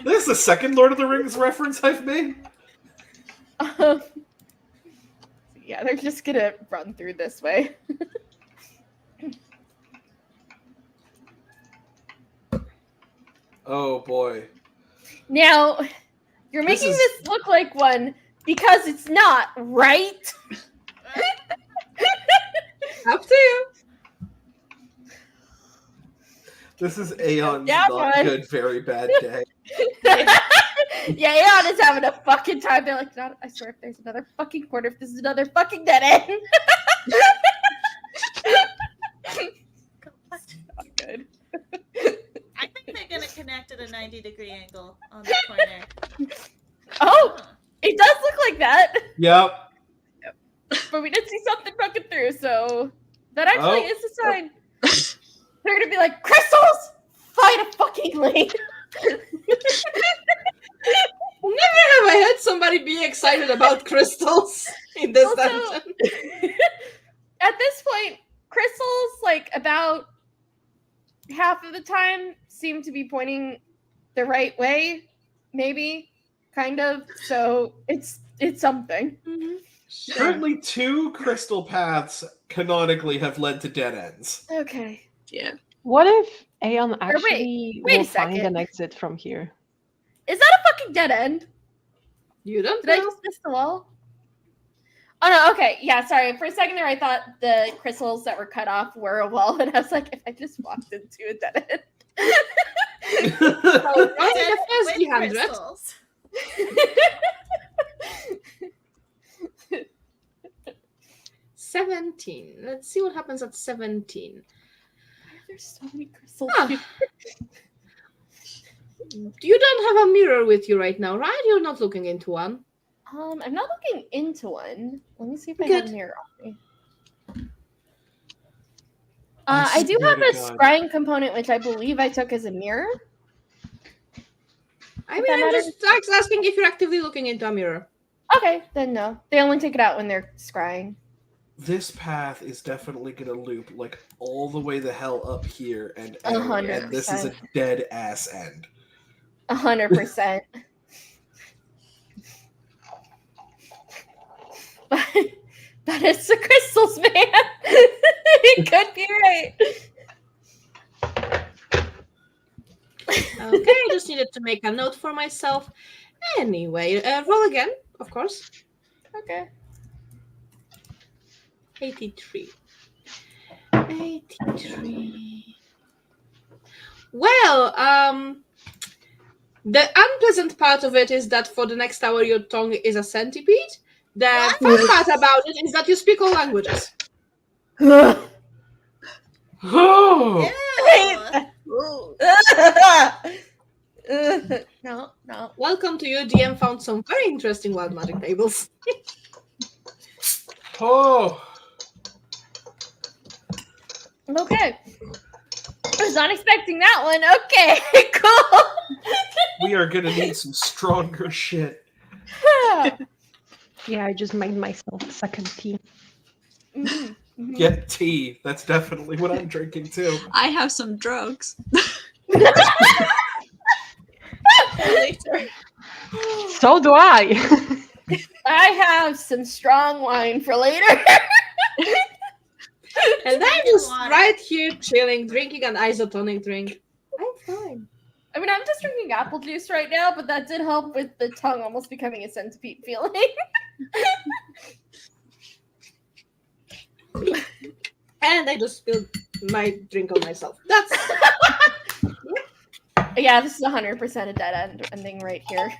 This is the second Lord of the Rings reference I've made. Yeah, they're just gonna run through this way. Oh boy. Now, you're making this look like one because it's not, right? Up to you. This is Aeon's Yeah, not man. good, very bad day. Yeah, Aeon is having a fucking time. They're like, God, I swear if there's another fucking corner, if this is another fucking dead end. That's not good. I think they're gonna connect at a 90-degree angle on the corner. Oh, it does look like that. Yep. But we did see something broken through, so that actually is a sign. They're gonna be like, crystals! Find a fucking lane! Never have I had somebody be excited about crystals in this Also, dungeon. at this point, crystals, like, about half of the time seem to be pointing the right way, maybe, kind of. So it's something. Currently, 2 crystal paths canonically have led to dead ends. Okay. Yeah. What if Aeon actually wait a will find second. an exit from here? Is that a fucking dead end? You don't Did I know? just miss the wall? Oh no, okay. Yeah, sorry. For a second there, I thought the crystals that were cut off were a wall, and I was like, if I just walked into a dead end. So, right, Dead the first with 300. crystals. 17. Let's see what happens at 17. There's so many crystals. Ah. You don't have a mirror with you right now, right? You're not looking into one. I'm not looking into one. Let me see if I Good. have a mirror on me. I I do swear have to a God. scrying component, which I believe I took as a mirror. I mean, That I'm matters? just asking if you're actively looking into a mirror. Okay, then no. They only take it out when they're scrying. This path is definitely going to loop like all the way the hell up here and end, 100%. and this is a dead ass end. 100%. But But it's the crystals, man. It could be right. Okay, I just needed to make a note for myself. Anyway, roll again, of course. Okay. 83. 83. Well, the unpleasant part of it is that for the next hour your tongue is a centipede. The fun part about it is that you speak all languages. Oh, No. Welcome to you. DM found some very interesting wild magic tables. oh. Okay. I was not expecting that one. Okay, cool. We are gonna need some stronger shit. Yeah, I just made myself a second tea. Get tea. That's definitely what I'm drinking too. I have some drugs. Later. So do I. I have some strong wine for later. And I'm just right here chilling, drinking an isotonic drink. I'm fine. I mean, I'm just drinking apple juice right now, but that did help with the tongue almost becoming a centipede feeling. And I just spilled my drink on myself. That's Yeah, this is 100% a dead end ending right here.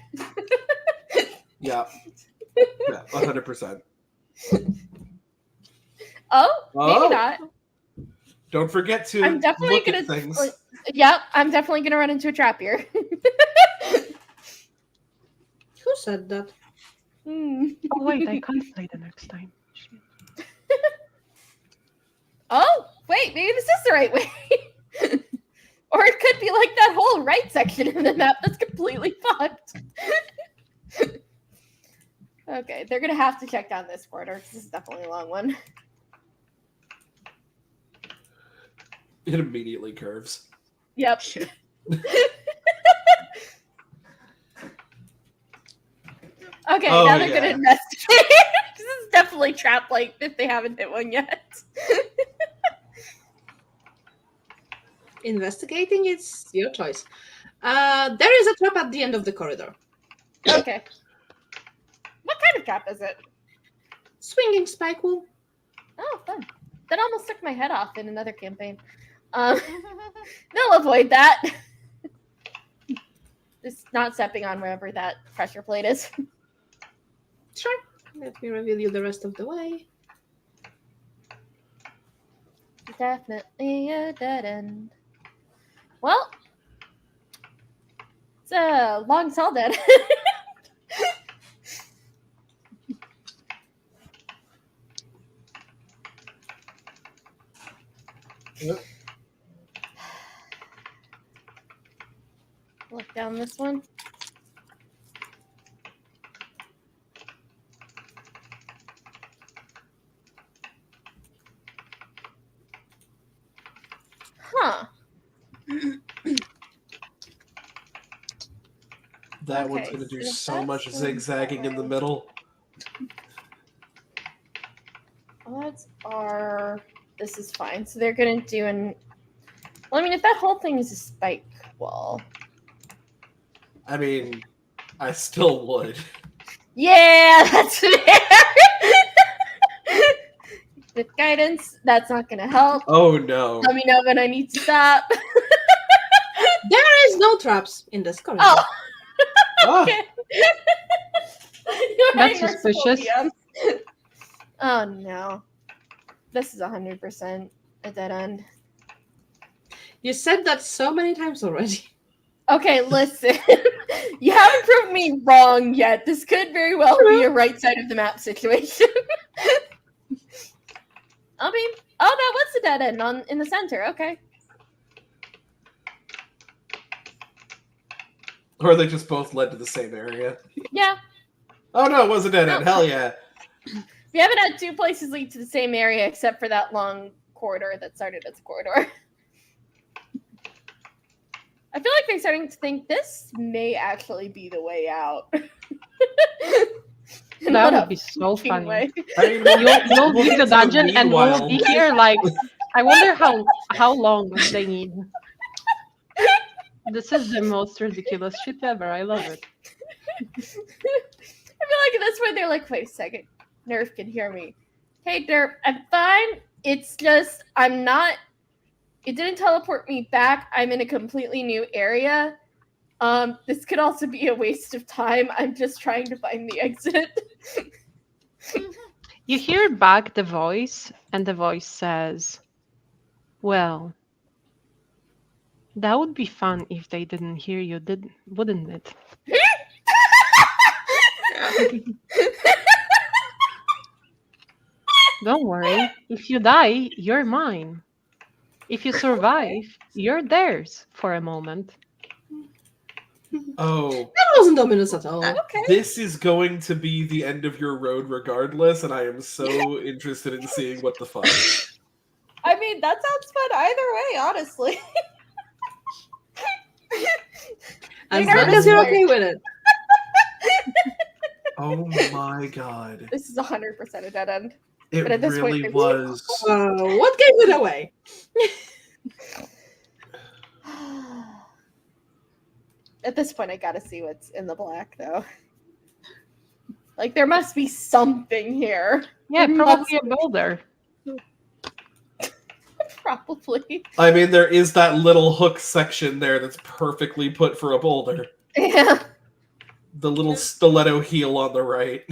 Yeah. Yeah, 100%. Oh, maybe Oh. not. Don't forget to I'm definitely look at gonna. things. Yep, I'm definitely gonna run into a trap here. who said that? Hmm. Oh wait, I can't play the next time. Shit. Oh, wait, maybe this is the right way. Or it could be like that whole right section of the map that's completely fucked. Okay, they're gonna have to check down this corridor because this is definitely a long one. It immediately curves. Yep. Okay, Oh, now they're yeah. gonna investigate. This is definitely trap like if they haven't hit one yet. Investigating, it's your choice. There is a trap at the end of the corridor. Okay. What kind of trap is it? Swinging spike wool. Oh, fun. That almost took my head off in another campaign. They'll avoid that. Just not stepping on wherever that pressure plate is. Sure. Let me reveal you the rest of the way. Definitely a dead end. Well, it's a long tall dead end. Yep. Look down this one. Huh. That one's Okay, gonna do so so that's much going zigzagging in the that way. middle. Odds are this is fine. So they're gonna do an. Well, I mean, if that whole thing is a spike wall. I mean, I still would. Yeah, that's fair. With guidance, that's not gonna help. Oh no. Let me know when I need to stop. There is no traps in this corridor. Oh, Ah, okay. You're That's right, suspicious. DM. Oh no. This is 100% a dead end. You said that so many times already. Okay, listen. You haven't proved me wrong yet. This could very well be a right side of the map situation. I mean, oh, that was a dead end in the center. Okay. or they just both led to the same area. Yeah. Oh no, it was a dead end. No. Hell yeah. We haven't had two places lead to the same area except for that long corridor that started as a corridor. I feel like they're starting to think this may actually be the way out. And that in would a be so fucking funny. way. I mean, You'll we'll leave get the to dungeon and we'll meanwhile. be here like I wonder how long they need. This is the most ridiculous shit ever. I love it. I feel like at this point they're like, wait a second, Nerf can hear me. Hey Nerf, I'm fine. It's just I'm not. It didn't teleport me back. I'm in a completely new area. This could also be a waste of time. I'm just trying to find the exit. You hear back the voice, and the voice says, "Well, that would be fun if they didn't hear you, wouldn't it?" Don't worry. If you die, you're mine. If you survive, you're theirs for a moment. Oh, That wasn't ominous at all. Okay. this is going to be the end of your road regardless, and I am so interested in seeing what the fuck. I mean, that sounds fun either way, honestly. As You're long as you're nervous. okay with it. Oh my god. This is 100% a dead end. It But at this point, really there's- was. What gave it away? At this point, I gotta see what's in the black, though. Like, there must be something here. Yeah, There probably a must- boulder. Probably. I mean, there is that little hook section there that's perfectly put for a boulder. Yeah. The little stiletto heel on the right.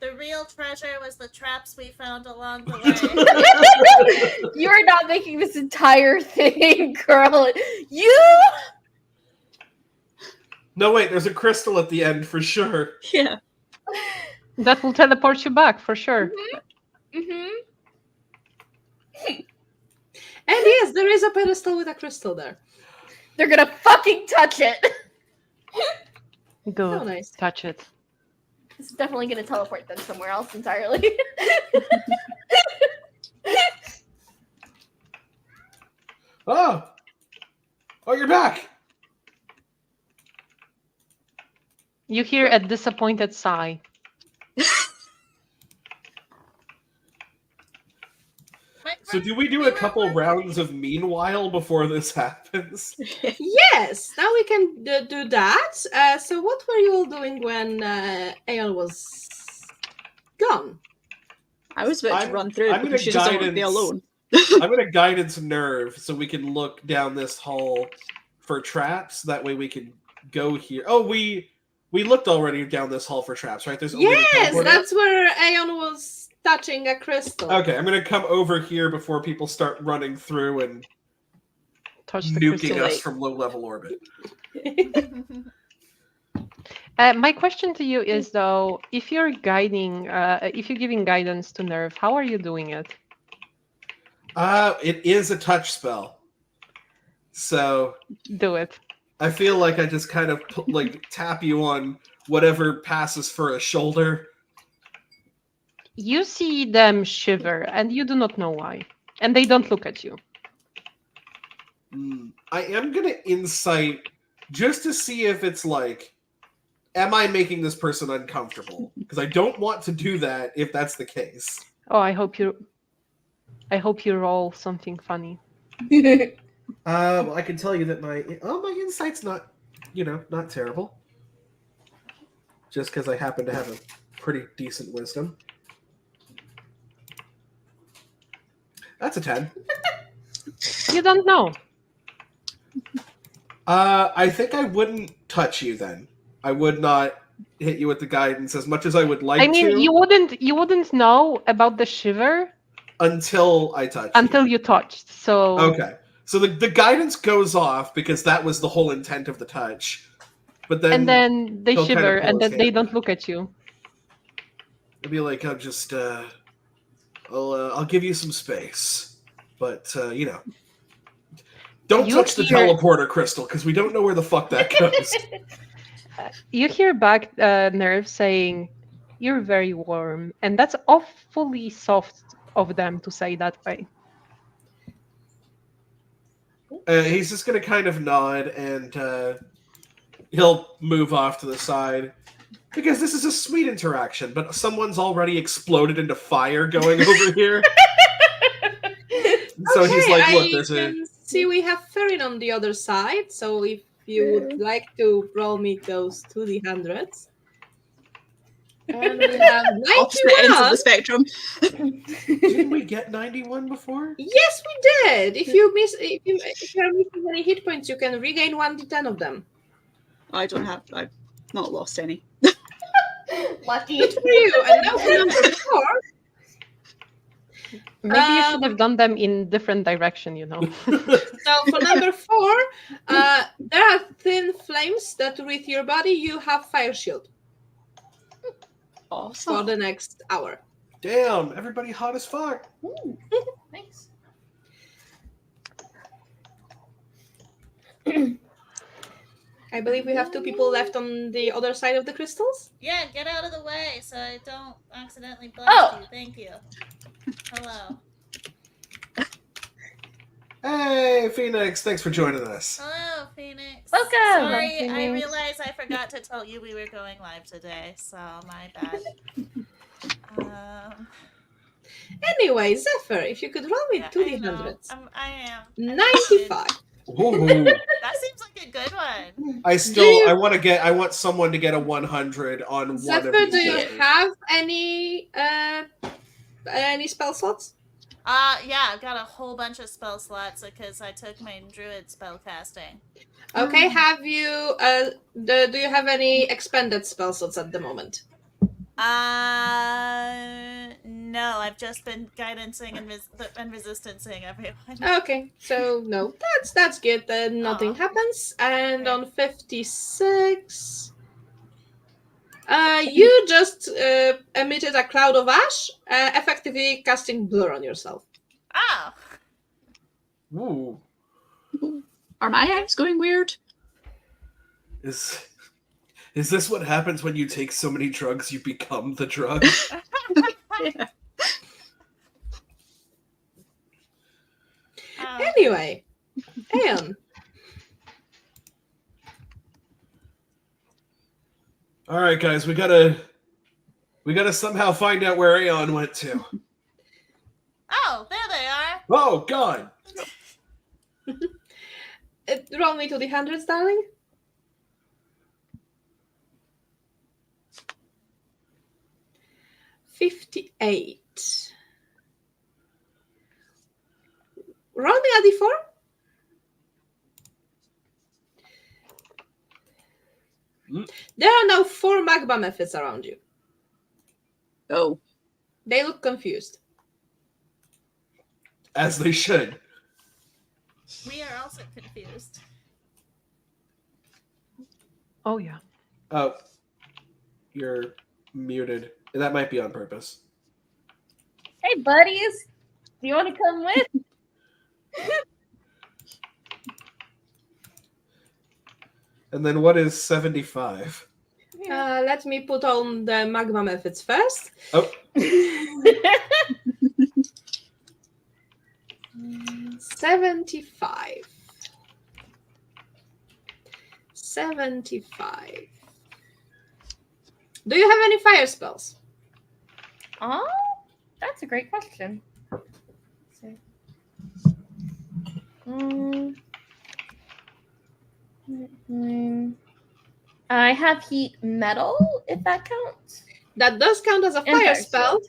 The real treasure was the traps we found along the way. You're not making this entire thing, girl. You. No, wait, there's a crystal at the end for sure. Yeah. That will teleport you back for sure. Mm-hmm. And yes, there is a pedestal with a crystal there. They're gonna fucking touch it. Good. Oh, nice. Touch it. This is definitely gonna teleport them somewhere else entirely. Oh! Oh, you're back! You hear a disappointed sigh. So do we do a couple rounds of meanwhile before this happens? Yes, now we can do that. So what were you all doing when Aeon was gone? I was about to I'm- run through I'm it because gonna she doesn't want to be guidance- alone. I'm gonna guidance nerve so we can look down this hall for traps. That way we can go here. Oh, we looked already down this hall for traps, right? There's only the Yes, teleporter. that's where Aeon was touching a crystal. Okay, I'm gonna come over here before people start running through and Touch the nuking crystal. us from low level orbit. My question to you is though, if you're guiding, if you're giving guidance to Nerve, how are you doing it? It is a touch spell, so Do it. I feel like I just kind of tap you on whatever passes for a shoulder. You see them shiver, and you do not know why, and they don't look at you. I am gonna insight just to see if it's like, am I making this person uncomfortable? Because I don't want to do that if that's the case. Oh, I hope you roll something funny. Well, I can tell you that my insight's not, not terrible. Just because I happen to have a pretty decent wisdom. That's a 10. You don't know. I think I wouldn't touch you then. I would not hit you with the guidance as much as I would like I mean, to. you wouldn't know about the shiver until I touch until you touched. So Okay. So the guidance goes off because that was the whole intent of the touch. But then, and then they he'll kind of shiver, pull and his then they hand don't back. look at you. I'll be like, I'll just I'll give you some space. But don't You touch the hear- teleporter crystal because we don't know where the fuck that goes. You hear back Nerve saying, "You're very warm," and that's awfully soft of them to say that way. He's just gonna kind of nod and he'll move off to the side. Because this is a sweet interaction, but someone's already exploded into fire going over here. So he's like, look, there's a... See, we have Ferrin on the other side, so if you would like to roll me those 2d100s. And we have Opposite ends of 91. the spectrum. Didn't we get 91 before? Yes, we did. If you are missing any hit points, you can regain 1d10 of them. I've not lost any. Lucky. Good for you. And now for number 4. Maybe you should have done them in different direction, you know. So for number 4, there are thin flames that wreath your body. You have fire shield Awesome. for the next hour. Damn, everybody hot as fuck. Ooh, thanks. I believe we have 2 people left on the other side of the crystals. Yeah, get out of the way so I don't accidentally blast Oh. you. Thank you. Hello. Hey, Phoenix, thanks for joining us. Hello, Phoenix. Welcome. Sorry, I Phoenix. realized I forgot to tell you we were going live today, so my bad. Anyway, Zephyr, if you could roll me Yeah, 2d100s. I am. 95. Ooh. That seems like a good one. I want someone to get a 100 on one of Zephyr, these. do you days. have any spell slots? Yeah, I've got a whole bunch of spell slots because I took my druid spell casting. Okay, have you do you have any expended spell slots at the moment? No, I've just been guidancing and resistancing everyone. Okay, so no, that's good. Then nothing Aw. happens. And on 56, you just emitted a cloud of ash, effectively casting blur on yourself. Oh, Ooh. Are my eyes going weird? Is this what happens when you take so many drugs you become the drug? Yeah. Anyway, Aeon. All right, guys, we gotta somehow find out where Aeon went to. oh, there they are. Oh God! Roll me 2d100s, darling. 58. Roll me a d4. There are now 4 magma methods around you. Oh. They look confused. As they should. We are also confused. Oh, yeah. Oh, you're muted. That might be on purpose. Hey, buddies. Do you want to come with? And then what is 75? Let me put on the magma methods first. Oh, 75. 75. Do you have any fire spells? Oh, that's a great question. I have heat metal, if that counts. That does count as a And fire fire spell.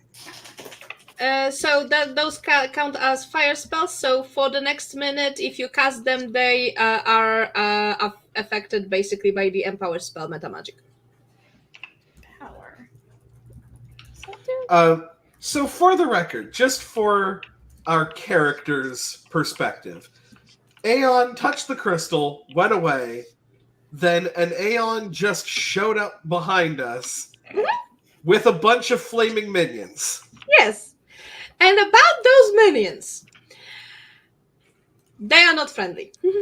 So those count as fire spells. So for the next minute, if you cast them, they are affected basically by the empower spell meta magic. Power. so for the record, just for our character's perspective, Aeon touched the crystal, went away, then an Aeon just showed up behind us with a bunch of flaming minions. Yes. And about those minions, they are not friendly. No,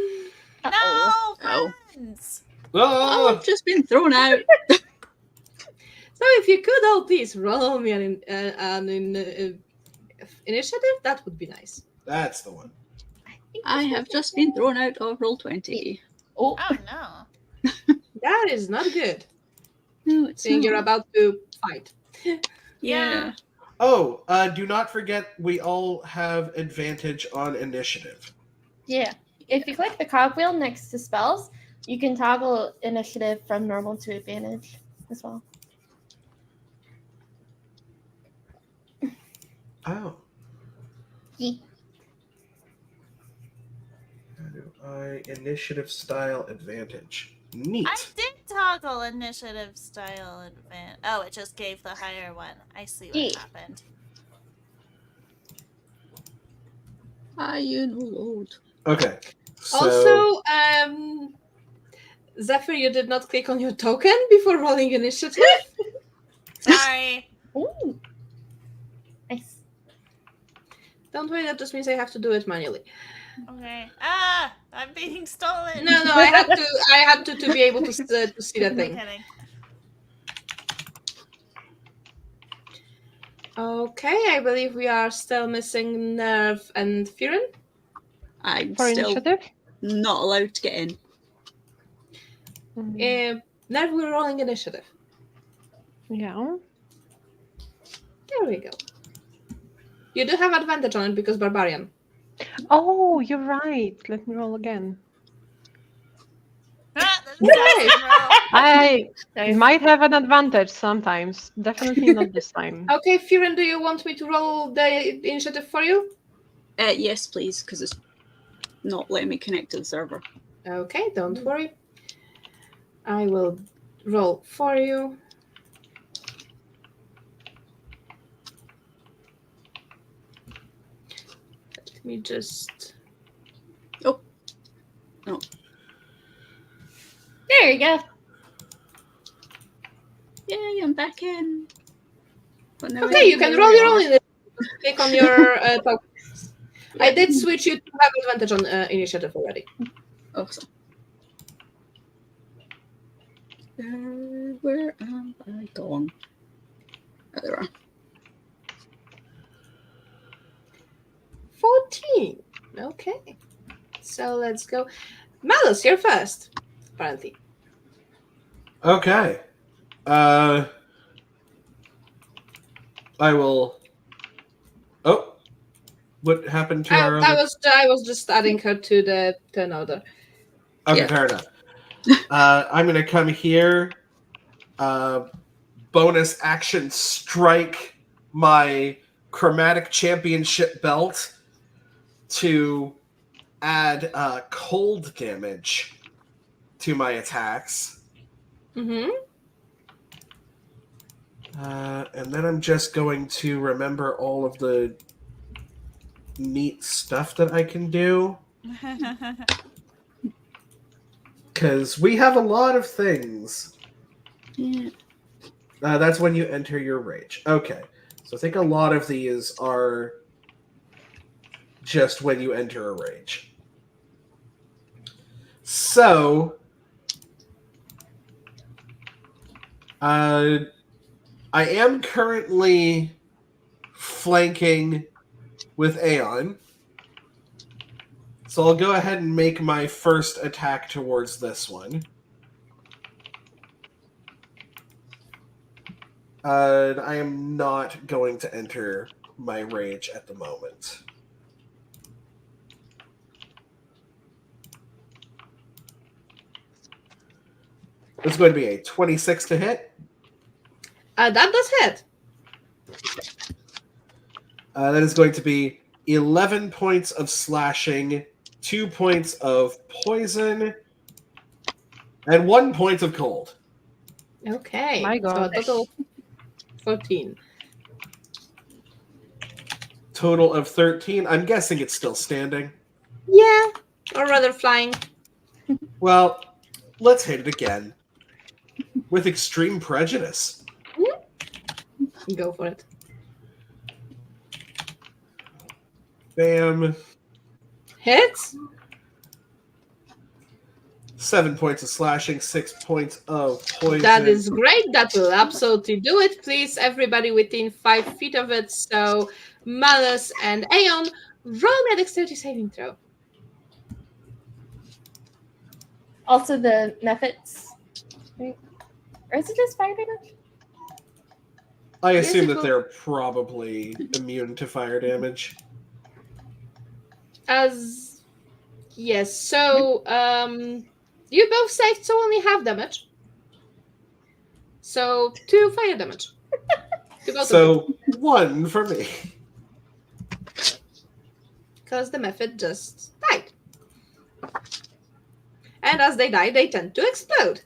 Oh. friends. Oh, Ah! I've just been thrown out. So if you could all please roll me an initiative, that would be nice. That's the one. I have just been thrown out of roll 20. Oh, Oh no. That is not good. No, it's Seeing you're not. about to fight. Yeah. Oh, do not forget we all have advantage on initiative. Yeah. If you click the cogwheel next to spells, you can toggle initiative from normal to advantage as well. Oh. Yeah. How do I initiative style advantage? Neat. I did toggle initiative style advance. Oh, it just gave the higher one. I see what Yeah. happened. Iron load. Okay. So Also, Zephyr, you did not click on your token before rolling initiative. Sorry. Ooh. Nice. Don't worry, that just means I have to do it manually. Okay. Ah, I'm being stolen. No, I had to be able to see the I'm thing. kidding. Okay, I believe we are still missing Nerve and Firen. I'm For still initiative? not allowed to get in. Nerve, we're rolling initiative. Yeah. There we go. You do have advantage on it because Barbarian. Oh, you're right. Let me roll again. Ah, that's Yay! awesome roll. I Nice. might have an advantage sometimes. Definitely not this time. Okay, Firen, do you want me to roll the initiative for you? Yes, please, because it's not letting me connect to the server. Okay, don't worry. I will roll for you. Let me just... There you go. Yay, I'm back in. But now Okay, you can roll your own initiative. Click on your token. Yeah. I did switch you to have advantage on initiative already. Awesome. Where am I gone? Oh, there are. 14. Okay. So let's go. Mallus, you're first, apparently. okay. I will. Oh, what happened to our other? I was just adding her to the turn order. Okay, Yeah. fair enough. I'm gonna come here. Bonus action strike my chromatic championship belt to add cold damage to my attacks. Mm-hmm. And then I'm just going to remember all of the neat stuff that I can do. Because we have a lot of things. Yeah. That's when you enter your rage. Okay. So I think a lot of these are just when you enter a rage. So, I am currently flanking with Aeon. So I'll go ahead and make my first attack towards this one. I am not going to enter my rage at the moment. It's going to be a 26 to hit. That does hit. That is going to be 11 points of slashing, 2 points of poison, and 1 point of cold. Okay. My So a God. total of 14. Total of 13. I'm guessing it's still standing. Yeah. Or rather flying. Well, let's hit it again. With extreme prejudice. Go for it. Bam. Hits. 7 points of slashing, 6 points of poison. That is great. That will absolutely do it. Please, everybody within 5 feet of it. So, Mallus and Aeon, roll me a dexterity saving throw. Also the methods. Right? Or is it just fire damage? I Yes, assume it that will- they're probably immune to fire damage. As yes, so you both saved, so only half damage. So 2 fire damage. To both of you. So 1 for me. Because the method just died. And as they die, they tend to explode.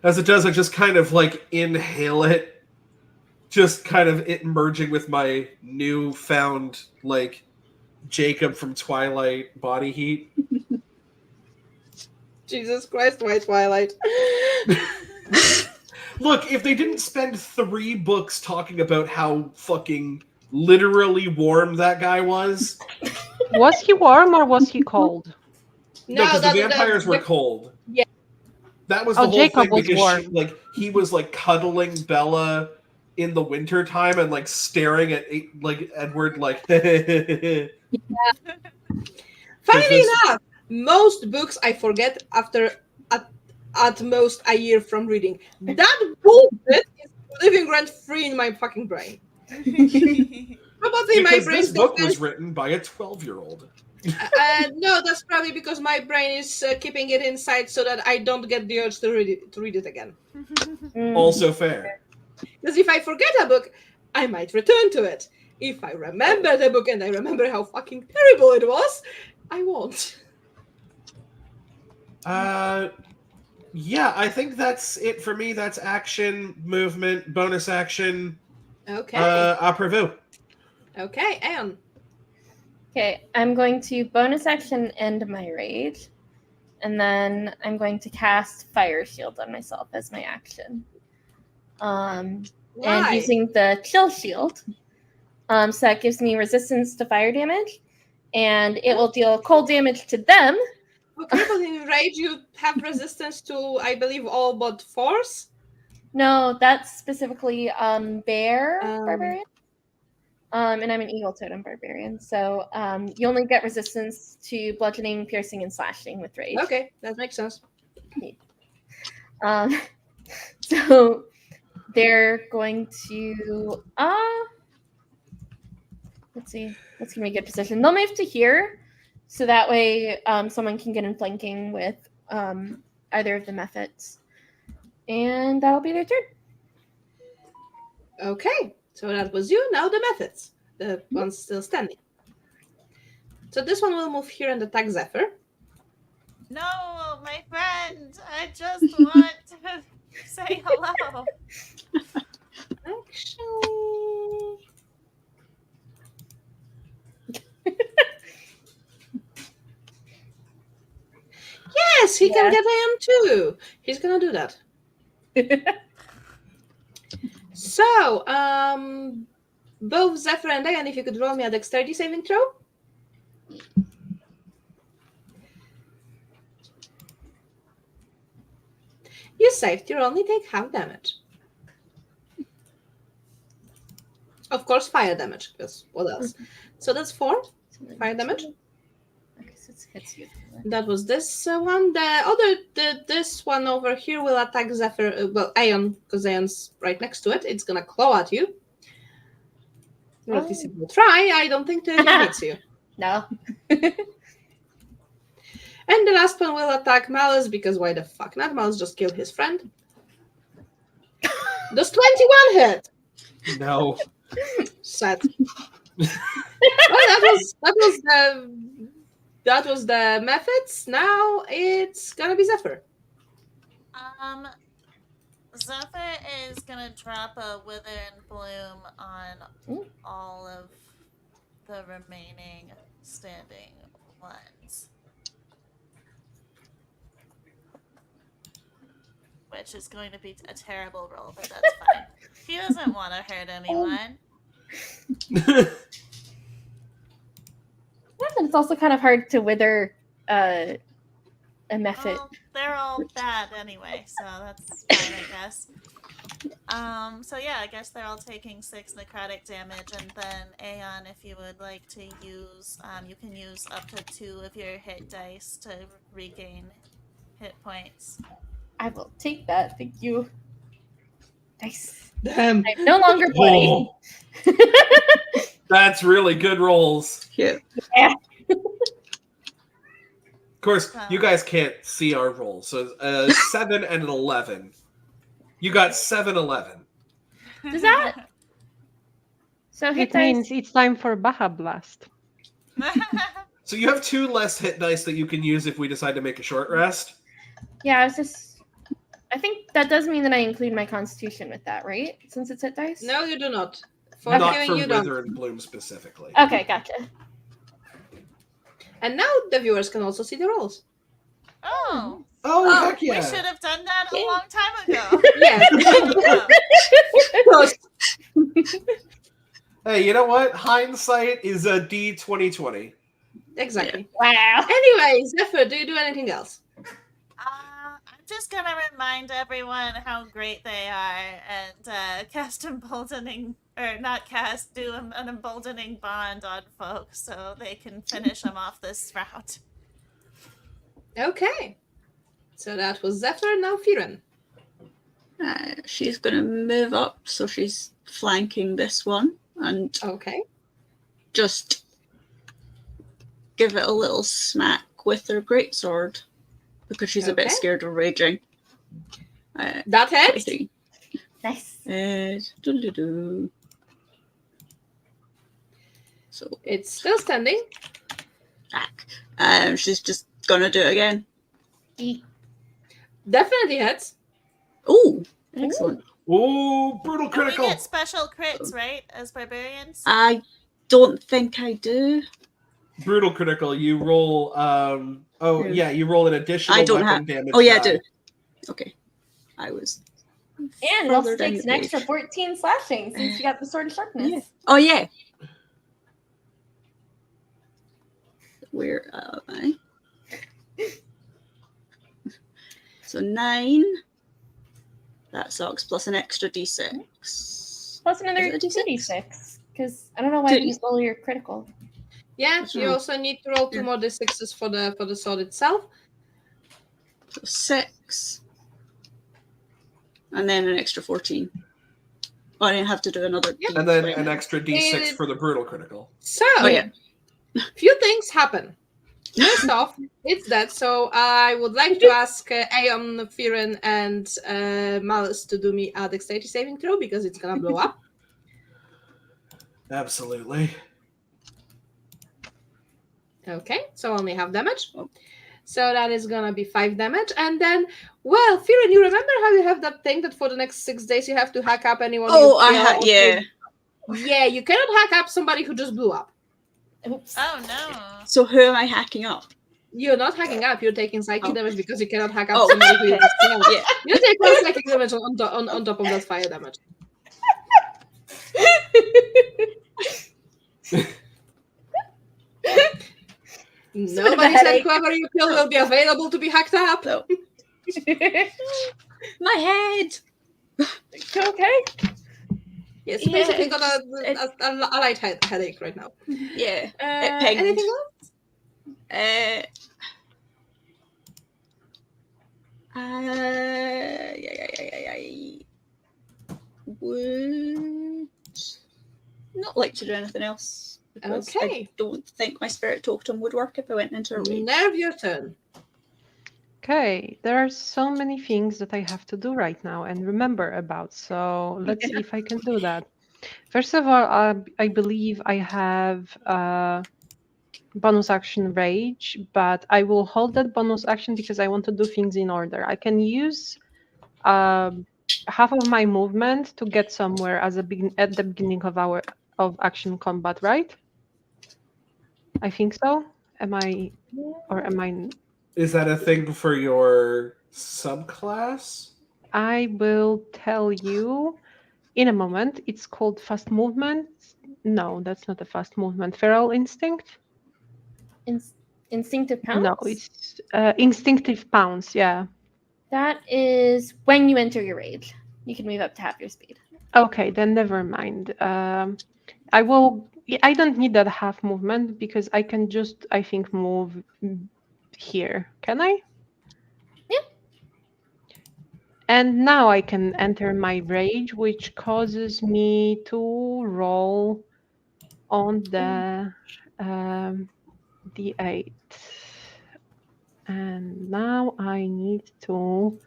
As it does, I just kind of like inhale it. Just kind of it merging with my newfound like Jacob from Twilight body heat. Jesus Christ, why Twilight? Look, if they didn't spend 3 books talking about how fucking literally warm that guy was. Was he warm or was he cold? No, because the vampires were cold. Yeah. That was the Oh, whole Jacob thing was because warm. he was like cuddling Bella in the winter time and like staring at like Edward like Funnily this- enough, most books I forget after at most a year from reading. That bullshit is living rent free in my fucking brain. Probably my because brain this book still was written by a 12-year-old. no, that's probably because my brain is keeping it inside so that I don't get the urge to read it again. Also fair. Because if I forget a book, I might return to it. If I remember the book and I remember how fucking terrible it was, I won't. Yeah, I think that's it for me. That's action, movement, bonus action. Okay. Aprevou. Okay, Anne. Okay, I'm going to bonus action end my rage. And then I'm going to cast Fire Shield on myself as my action. And Why? using the Chill Shield. So that gives me resistance to fire damage. And it will deal cold damage to them. Okay, but in rage you have resistance to, I believe, all but force. No, that's specifically bear Um. barbarian. And I'm an eagle totem barbarian. So you only get resistance to bludgeoning, piercing, and slashing with rage. Okay, that makes sense. So they're going to let's see. Let's give me a good position. They'll move to here, so that way someone can get in flanking with either of the methods, and that'll be their turn. Okay, so that was you. Now the methods. The one's still standing. So this one will move here and attack Zephyr. No, my friend. I just want to say hello. Actually. Yes, he can Yeah. get Ian too. He's gonna do that. So, both Zephyr and Ian, if you could roll me a dexterity saving throw. You saved. You only take half damage. Of course, fire damage, because what else? So that's 4 fire damage. Okay, so it hits you. That was this one. This one over here will attack Zephyr. Well, Aeon, because Aeon's right next to it. It's gonna claw at you. Or at least it will try. I don't think that it hits you. No. And the last one will attack Mallus, because why the fuck not? Mallus just killed his friend. Does 21 hit? No. Sad. Well, that was the methods. Now it's gonna be Zephyr. Zephyr is gonna drop a Wither and Bloom on all of the remaining standing ones. Which is going to be a terrible roll, but that's fine. He doesn't want to hurt anyone. Yeah, but it's also kind of hard to wither a method. Well, they're all bad anyway, so that's fine, I guess. So yeah, I guess they're all taking 6 necrotic damage, and then Aeon, if you would like to use, you can use up to 2 of your hit dice to regain hit points. I will take that. Thank you. Nice. Damn. I'm no longer bloody. Oh, that's really good rolls. Yeah. Yeah. Of course, you guys can't see our rolls. So 7 and an 11. You got 7-11. Does that? So hit It dice. means it's time for Baja Blast. So you have 2 less hit dice that you can use if we decide to make a short rest. Yeah, I was just. I think that does mean that I include my Constitution with that, right? Since it's hit dice. No, you do not. For Not healing, for you Wither don't. and Bloom specifically. Okay, gotcha. And now the viewers can also see the rolls. Oh. Oh, heck We yeah. should have done that a long time ago. Yeah. Hey, you know what? Hindsight is a D2020. Exactly. Wow. Anyway, Zephyr, do you do anything else? I'm just gonna remind everyone how great they are and cast emboldening, or not cast, do an emboldening bond on folks so they can finish them off this route. Okay. So that was Zephyr, now Firen. She's going to move up, so she's flanking this one and Okay. just give it a little smack with her greatsword because she's a bit Okay. scared of raging. That heads. 23. Nice. Doo-doo-doo. So It's still standing. back. She's just gonna do it again. Definitely heads. Oh, excellent. Ooh, brutal And we critical. get special crits, right, as barbarians? I don't think I do. Brutal critical. You roll. You roll an additional I don't weapon have. damage. Oh yeah, I die. do. Okay, I was. And it also further down takes the an extra page. 14 slashing since you got the sword of sharpness. Yeah. Oh yeah. Where am I? So 9. That sucks. Plus an extra d6. Plus another Is it a D6? 2d6. Because I don't know why Two. you roll your critical. Yeah, That's you right. also need to roll 2 Yeah. more d6s for the sword itself. So 6. And then an extra 14. Oh, I didn't have to do another. Yep. And then D6 an right extra d6 for the brutal critical. So, now. Oh yeah. few things happen. First off, it's dead, so I would like to ask Aeon, Firen, and Mallus to do me a dexterity saving throw because it's gonna blow up. Absolutely. Okay, so only half damage. Oh. So that is gonna be 5 damage. And then, well, Firen, you remember how you have that thing that for the next 6 days you have to hack up anyone Oh, you I kill? had. or Yeah. Yeah, you cannot hack up somebody who just blew up. Oops. Oh no. So who am I hacking up? You're not hacking up, you're taking psychic Oh. damage because you cannot hack up Oh, somebody who just killed. Yeah. You take 1 psychic damage on top of that fire damage. Nobody said headache. whoever you kill will be available to be hacked up. No. My head. Okay. Yes, you basically got Yes, a light headache right now. Yeah. pinged. Anything else? Would not like to do anything else. Because Okay. I don't think my spirit totem would work if I went into a rage. Nerve, your turn. Okay, there are so many things that I have to do right now and remember about. So let's see if I can do that. First of all, I believe I have bonus action rage, but I will hold that bonus action because I want to do things in order. I can use half of my movement to get somewhere as at the beginning of action combat, right? I think so. Am I? Is that a thing for your subclass? I will tell you in a moment. It's called fast movement. No, that's not a fast movement. Feral instinct? Instinctive pounce? No, it's instinctive pounce. Yeah. That is when you enter your rage. You can move up to half your speed. Okay, then never mind. I will. I don't need that half movement because I can just, I think, move here. Can I? Yeah. And now I can enter my rage, which causes me to roll on the D8. And now I need to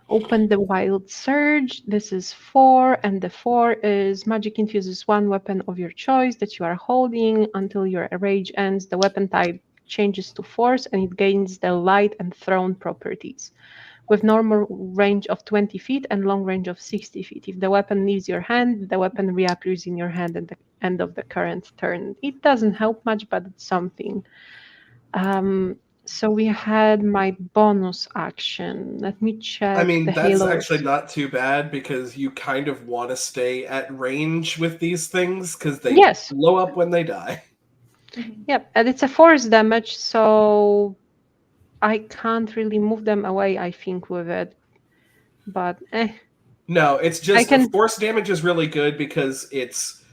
open the Wild Surge. This is 4, and the 4 is magic infuses one weapon of your choice that you are holding until your rage ends. The weapon type changes to force, and it gains the light and thrown properties, with normal range of 20 feet and long range of 60 feet. If the weapon leaves your hand, the weapon reappears in your hand at the end of the current turn. It doesn't help much, but it's something. So we had my bonus action. Let me check I mean, the that's Halo. actually not too bad because you kind of want to stay at range with these things because they Yes. blow up when they die. Yep, and it's a force damage, so I can't really move them away, I think, with it. But No, it's just can- force damage is really good because it's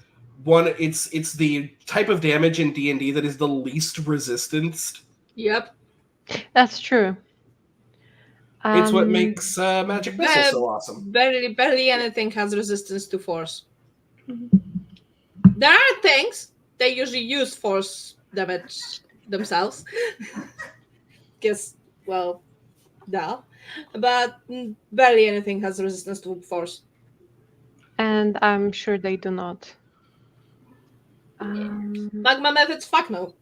the type of damage in D&D that is the least resistance. Yep. that's true. It's what makes magic missile so awesome. Barely anything has resistance to force. There are things they usually use force damage themselves. Guess, well, duh. But barely anything has resistance to force. And I'm sure they do not. Magma methods, fuck no.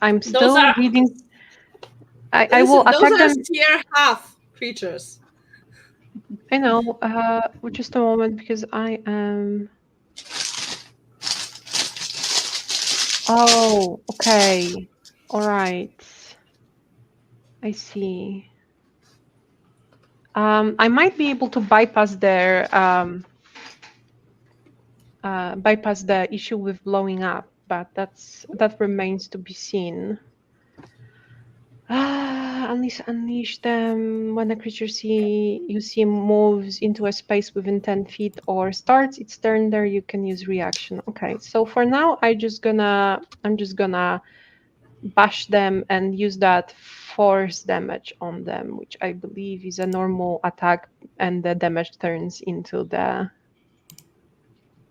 I'm still reading. I will attack those are them. tier half creatures. I know. Just a moment, because I am. Oh, okay. All right. I see. I might be able to bypass their bypass the issue with blowing up, but that remains to be seen. Unleash them when a creature you see moves into a space within 10 feet or starts its turn there, you can use reaction. Okay, so for now I'm just gonna bash them and use that force damage on them, which I believe is a normal attack, and the damage turns into the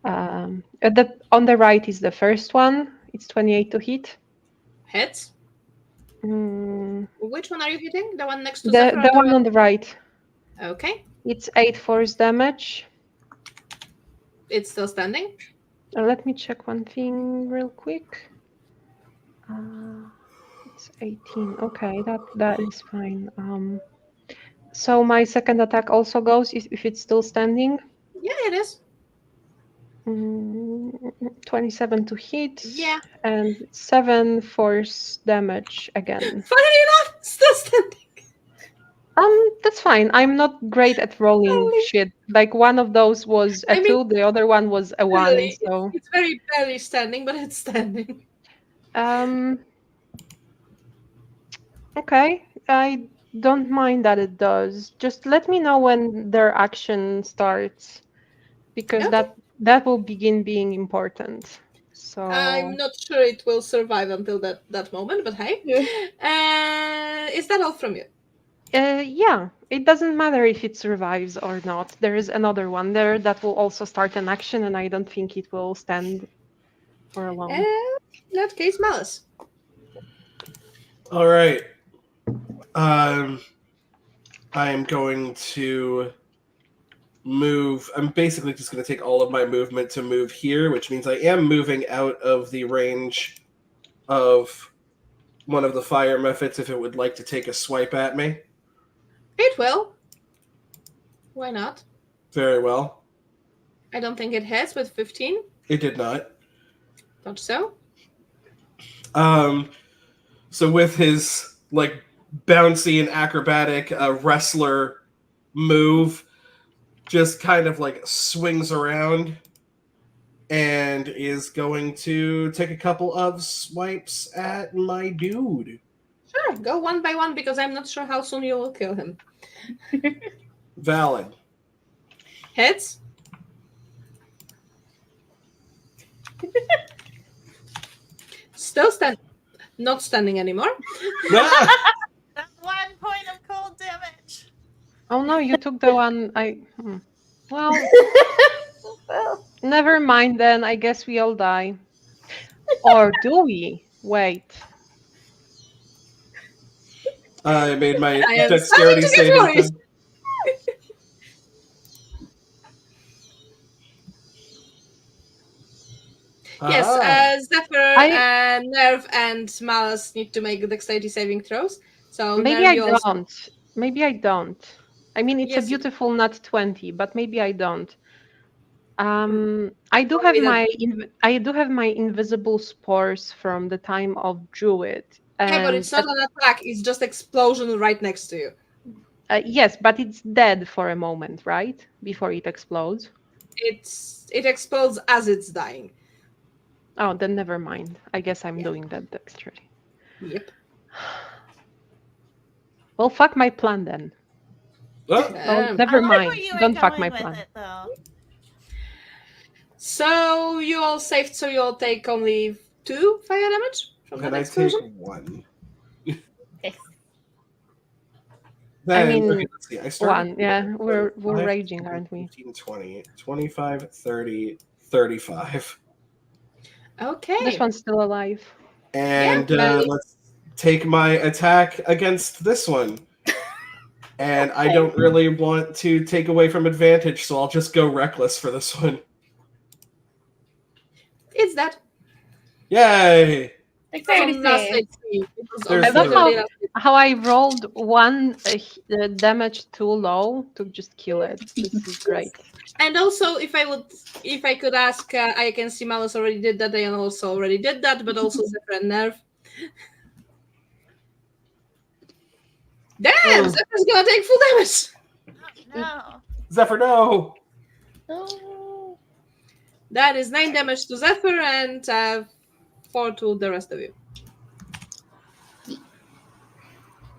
on the right is the first one. It's 28 to hit. Hits? Which one are you hitting? The one next to the one on the right. Okay. It's 8 force damage. It's still standing? Let me check one thing real quick. It's 18. Okay, that is fine. So my second attack also goes if it's still standing. Yeah, it is. 27 to hit. Yeah. And 7 force damage again. Finally enough! Still standing. That's fine. I'm not great at rolling shit. Like, one of those was a 2, the other one was a 1. Really, So it's very barely standing, but it's standing. Okay, I don't mind that it does. Just let me know when their action starts, because that will begin being important. So I'm not sure it will survive until that moment, but hey. Is that all from you? Yeah, it doesn't matter if it survives or not. There is another one there that will also start an action, and I don't think it will stand for long. In that case, Mallus. All right. I am going to move. I'm basically just going to take all of my movement to move here, which means I am moving out of the range of one of the fire methods if it would like to take a swipe at me. It will. Why not? Very well. I don't think it hits with 15. It did not. Thought so. So with his like bouncy and acrobatic wrestler move, just kind of like swings around and is going to take a couple of swipes at my dude. Sure, go one by one because I'm not sure how soon you will kill him. Valid. Hits. Still standing. not standing anymore. Ah! That's 1 point of cold damage. Oh no, you took the one Well, Well, never mind then. I guess we all die. Or do we? Wait. I made my I am dexterity starting to get saving worried. throw. Yes, Ah. Zephyr I- and Nerve and Mallus need to make dexterity saving throws. So Maybe Nerve, I you also don't. Maybe I don't. I mean, it's a Yes, you- beautiful nat 20, but maybe I don't. I do Tell have me that- I do have my invisible spores from the time of Druid, Yeah, but and it's not an attack. It's just explosion right next to you. yes, but it's dead for a moment, right? Before it explodes. It explodes as it's dying. Oh, then never mind. I guess I'm Yeah. doing that dexterity. Yep. Well, fuck my plan then. Oh, Oh, never I like mind. where you were Don't fuck my going with plan. it, though. So you all saved. So you all take only 2 fire damage from can that I explosion. take 1? yes. Then, mean, okay, let's see. I started. One, yeah, we're 5, raging, aren't we? 15, 20, 25, 30, 35. Okay. This one's still alive. And Yeah. let's take my attack against this one. And I don't really want to take away from advantage, so I'll just go reckless for this one. It's that. Yay! Dexterity From last save. night's scene. It was There's I love unfortunately last night. how I rolled one damage too low to just kill it. This is great. And also, if I could ask, I can see Mallus already did that. Diana also already did that, but also Zephyr and Nerve. Damn, Zephyr's gonna take full damage. No. Zephyr, no! Oh. That is 9 damage to Zephyr and 4 to the rest of you.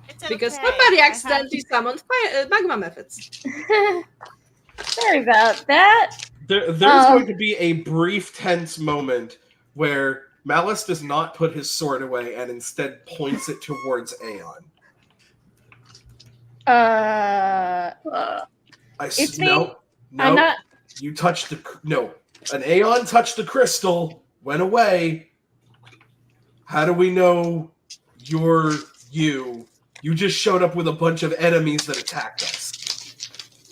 It's Because okay. somebody I have- accidentally summoned magma methods. Sorry about that. There's Oh. going to be a brief tense moment where Mallus does not put his sword away and instead points it towards Aeon. It's me. No, I'm not. you touched no. An Aeon touched the crystal, went away. How do we know you're you? You just showed up with a bunch of enemies that attacked us.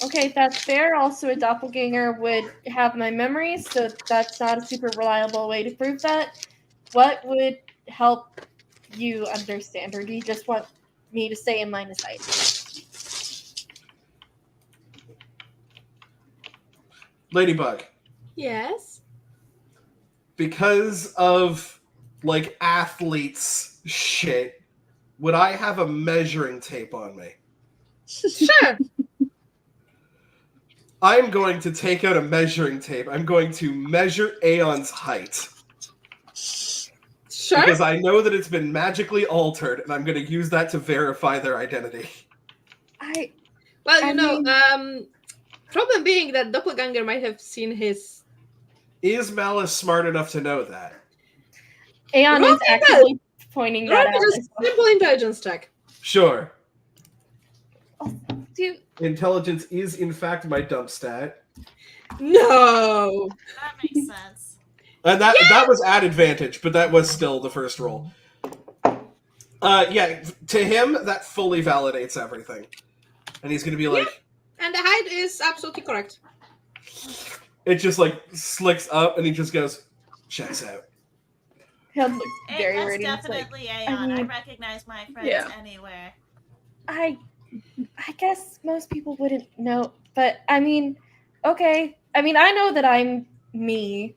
Okay, that's fair. Also, a doppelganger would have my memories, so that's not a super reliable way to prove that. What would help you understand, or do you just want me to stay in line of sight? Ladybug, Yes. because of like athletes shit, would I have a measuring tape on me? Sure. I'm going to take out a measuring tape. I'm going to measure Aeon's height. Sure. Because I know that it's been magically altered, and I'm going to use that to verify their identity. Well, I you know, mean- problem being that Doppelganger might have seen his. Is Mallus smart enough to know that? Aeon Roll is me actively pointing that Roll me out. just simple intelligence check. Sure. Dude, Intelligence is, in fact, my dump stat. No. That makes sense. And that was at advantage, but that was still the first roll. Yeah, to him, that fully validates everything. And he's going to be like, And the height is absolutely correct. it just like slicks up, and he just goes, checks out. Him looks very That's ready. It's like, definitely Aeon. I mean- recognize my friends Yeah. anywhere. I guess most people wouldn't know, but I mean, okay. I mean, I know that I'm me.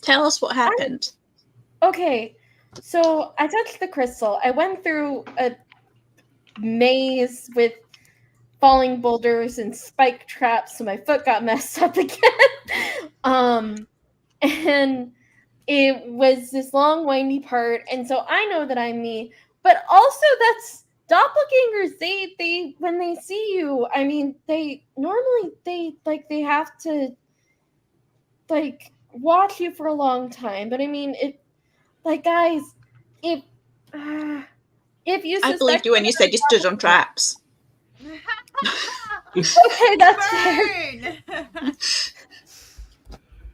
Tell us what happened. Okay, so I touched the crystal. I went through a maze with falling boulders and spike traps, so my foot got messed up again. And it was this long, windy part, and so I know that I'm me. But also, that's doppelgangers. They when they see you, I mean, they normally they have to like watch you for a long time, but I mean, guys, if you I believed you when you said you stood on traps. Okay, that's fair. Burn!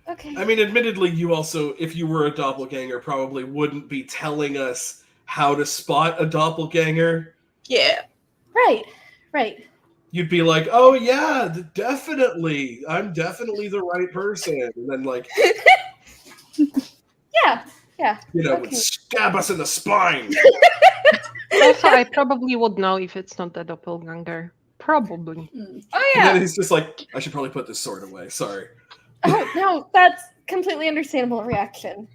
Okay. I mean, admittedly, you also, if you were a doppelganger, probably wouldn't be telling us how to spot a doppelganger. Yeah. Right. You'd be like, oh yeah, definitely. I'm definitely the right person. And then like, Yeah. would Okay. stab us in the spine. Also, I probably would know if it's not the doppelganger. Probably. Oh And yeah. then he's just like, I should probably put this sword away. Sorry. Oh no, that's completely understandable reaction.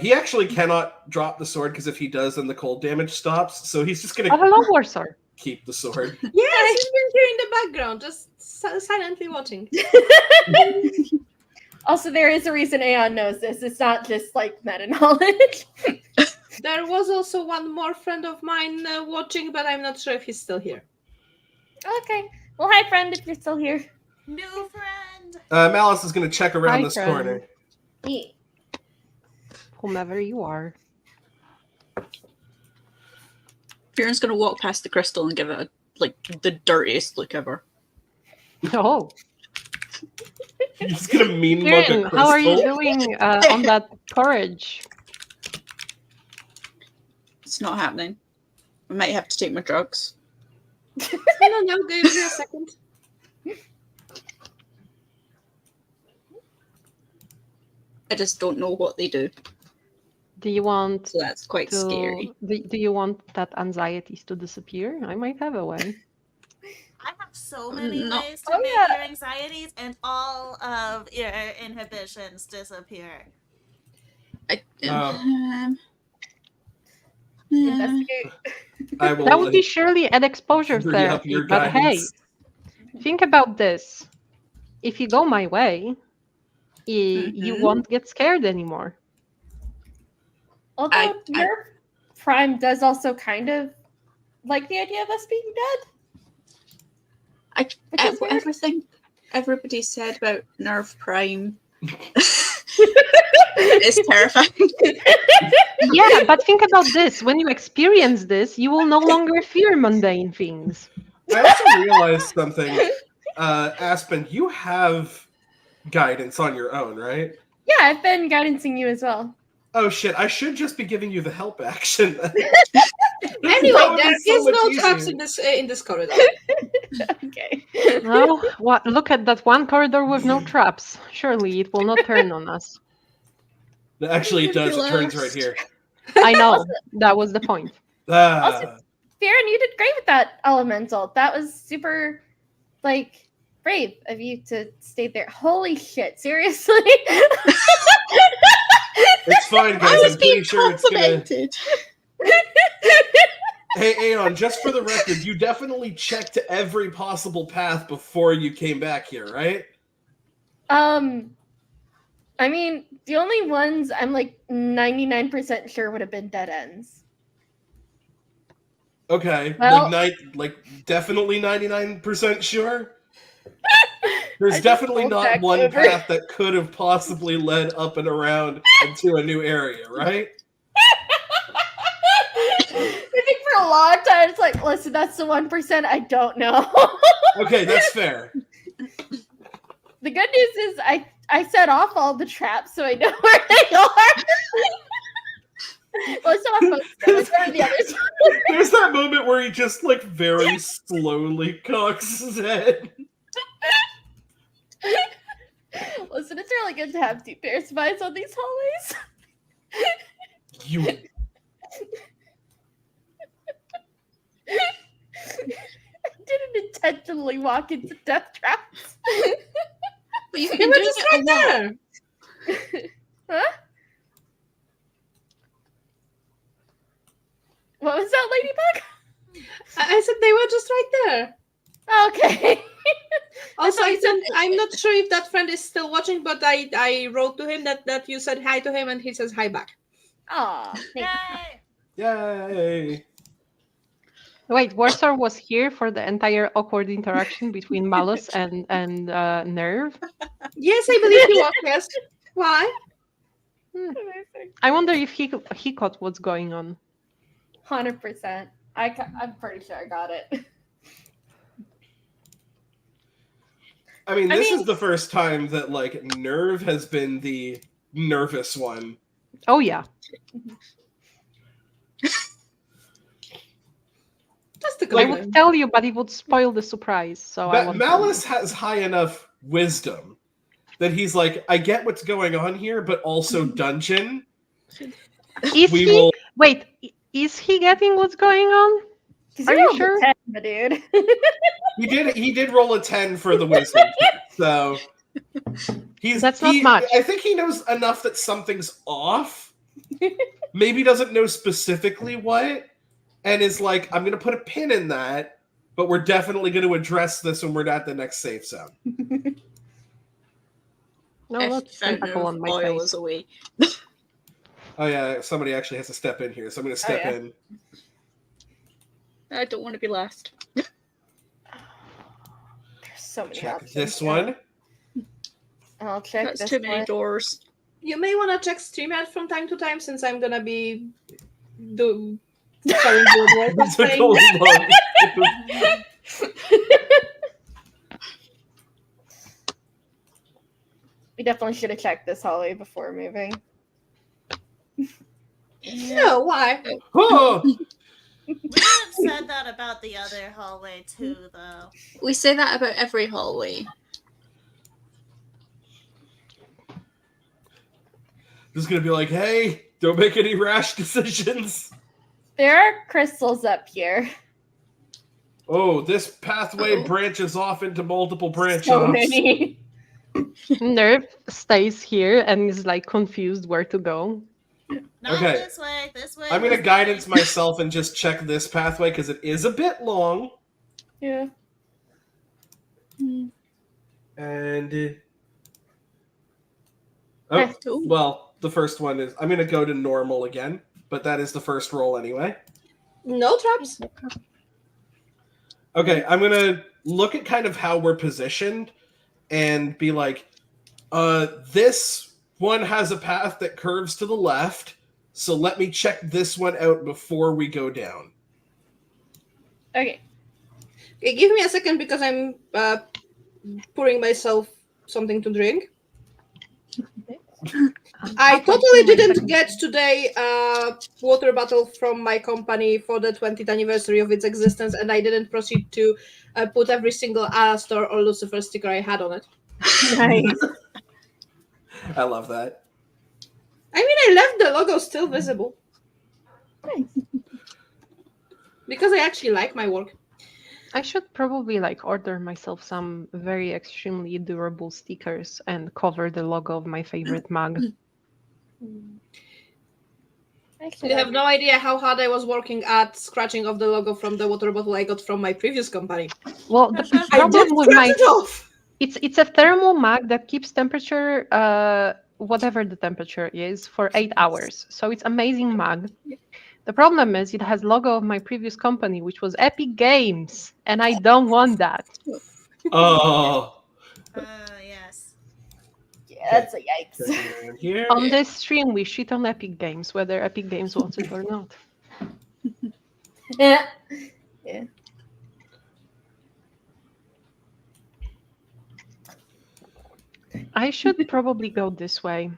He actually cannot drop the sword because if he does, then the cold damage stops. So he's just Oh, gonna hello, Warsaw. keep the sword. Yes, he's been here in the background, just silently watching. Also, there is a reason Aeon knows this. It's not just like meta knowledge. There was also one more friend of mine watching, but I'm not sure if he's still here. Okay. Well, hi, friend, if you're still here. New friend! Mallus is gonna check around Hi, this friend. corner. Yeah. Whomever you are. Fearon's gonna walk past the crystal and give it the dirtiest look ever. Oh, He's gonna mean mug a Kieran, crystal. how are you doing on that porridge? It's not happening. I might have to take my drugs. No, give me a second. I just don't know what they do, Do you want so that's quite scary. Do you want that anxieties to disappear? I might have a way. I have so many No. ways to Oh, make yeah. your anxieties and all of your inhibitions disappear. Investigate. I will That would be surely an exposure hurry up therapy, your but hey, guidance. think about this. If you go my way, you Mhm. won't get scared anymore. Although I- your Prime does also kind of like the idea of us being dead. Which is weird. Everybody said about Nerve Prime is terrifying. Yeah, but think about this. When you experience this, you will no longer fear mundane things. I also realized something. Aspen, you have guidance on your own, right? Yeah, I've been guidancing you as well. Oh shit, I should just be giving you the help action. Anyway, That would be there so is much no easier. traps in this corridor. Okay. Well, look at that one corridor with no traps. Surely it will not turn on us. Actually, it does. It turns right here. I know. That was the point. Also- Farron, you did great with that elemental. That was super, brave of you to stay there. Holy shit, seriously? It's fine, guys. I'm pretty sure it's gonna. complimented. Hey, Aeon, just for the record, you definitely checked every possible path before you came back here, right? I mean, the only ones I'm 99% sure would have been dead ends. Okay, Well- definitely 99% sure. I There's just definitely rolled not back one over. path that could have possibly led up and around into a new area, right? I think for a long time it's like, listen, that's the 1% I don't know. Okay, that's fair. The good news is I set off all the traps, so I know where they are. Well, I set off most of them. I started the others. There's that moment where he just very slowly cocks his head. Listen, it's really good to have two pairs of eyes on these hallways. You I didn't intentionally walk into death traps. But you've They been were doing just it a right lot. there. Huh? What was that, Ladybug? I said they were just right there. Okay. Also, thought I you said said- I'm not sure if that friend is still watching, but I wrote to him that you said hi to him, and he says hi back. Aw, thank you. Yay! Yay! Wait, Warsaw was here for the entire awkward interaction between Mallus and Nerve. Yes, I believe he was. Yes. Why? I wonder if he caught what's going on. 100%. I'm pretty sure I got it. I mean, this is the first time that like Nerve has been the nervous one. Oh yeah. Just a I comment. would tell you, but it would spoil the surprise. So I won't tell you. Mallus has high enough wisdom that he's like, I get what's going on here, but also dungeon. Is We he? will. Wait, is he getting what's going on? Are you sure? 10, dude. He did roll a 10 for the wisdom check, so That's not much. I think he knows enough that something's off. Maybe doesn't know specifically what, and is like, I'm gonna put a pin in that, but we're definitely gonna address this when we're at the next safe zone. No, that's tentacle on my oil face. is away. Oh yeah, somebody actually has to step in here, so I'm gonna step yeah. in. I don't want to be last. There's so many Check options. this one. I'll check That's this too many one. doors. You may want to check StreamYard from time to time, since I'm gonna be telling you what I'm It's a saying. gold log. We definitely should have checked this hallway before moving. No, why? Oh! We could have said that about the other hallway too, though. We say that about every hallway. This is gonna be like, hey, don't make any rash decisions. There are crystals up here. Oh, this pathway branches off into multiple branch So offs. many. Nerve stays here and is like confused where to go. Not Okay. this way, this way. I'm gonna this guidance way. myself and just check this pathway because it is a bit long. Yeah. And Okay. well, the first one is I'm gonna go to normal again, but that is the first roll anyway. No traps. Okay, I'm gonna look at kind of how we're positioned and be like, this one has a path that curves to the left, so let me check this one out before we go down. Okay. Okay, give me a second because I'm pouring myself something to drink. I totally didn't get today water bottle from my company for the 20th anniversary of its existence, and I didn't proceed to put every single Alastor or Lucifer sticker I had on it. Nice. I love that. I mean, I left the logo still visible. Because I actually like my work. I should probably like order myself some very extremely durable stickers and cover the logo of my favorite mug. Actually, You have no idea how hard I was working at scratching off the logo from the water bottle I got from my previous company. Well, the I problem did with scratch my it off! it's a thermal mug that keeps temperature whatever the temperature is for 8 hours. So it's amazing mug. The problem is it has logo of my previous company, which was Epic Games, and I don't want that. Oh. Yes. Yeah, that's a yikes. Down here. On this stream, we shit on Epic Games, whether Epic Games wants it or not. Yeah. I should probably go this way.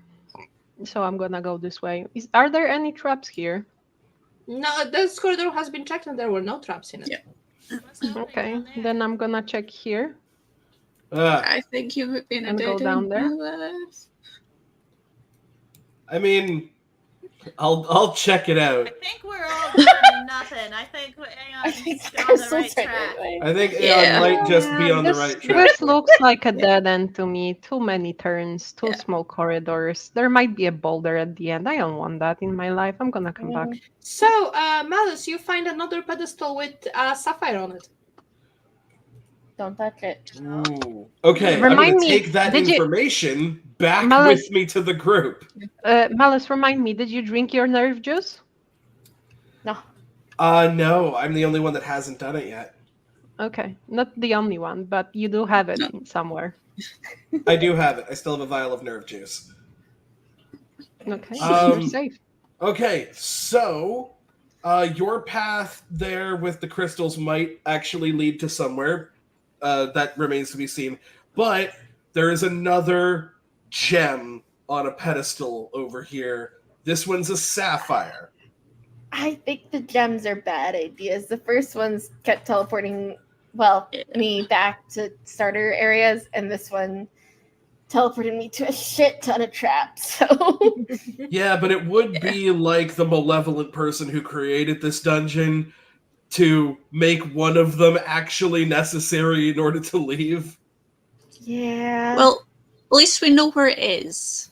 So I'm gonna go this way. Are there any traps here? No, this corridor has been checked and there were no traps in it. Yeah. What's happening Okay, down there? then I'm gonna check here. I think you have been a And go dead down end, there? Mallus. I mean, I'll check it out. I think we're all doing nothing. I think I think Aeon's on the crystals right are track. right. I think Yeah. Aeon might just be on the right track. This looks like a dead end to me. Too many turns, too Yeah. small corridors. There might be a boulder at the end. I don't want that in my life. I'm gonna come back. So, Mallus, you find another pedestal with a sapphire on it. Don't touch it. Ooh. Okay, I'm Remind gonna me, take that did you- information back Mallus- with me to the group. Mallus, remind me, did you drink your nerve juice? No. No, I'm the only one that hasn't done it yet. Okay, not the only one, but you do have it somewhere. I do have it. I still have a vial of nerve juice. Okay, you're safe. Okay, so your path there with the crystals might actually lead to somewhere. That remains to be seen. But there is another gem on a pedestal over here. This one's a sapphire. I think the gems are bad ideas. The first ones kept teleporting, me back to starter areas, and this one teleported me to a shit ton of traps. So Yeah, but it would be like the malevolent person who created this dungeon to make one of them actually necessary in order to leave. yeah. Well, at least we know where it is.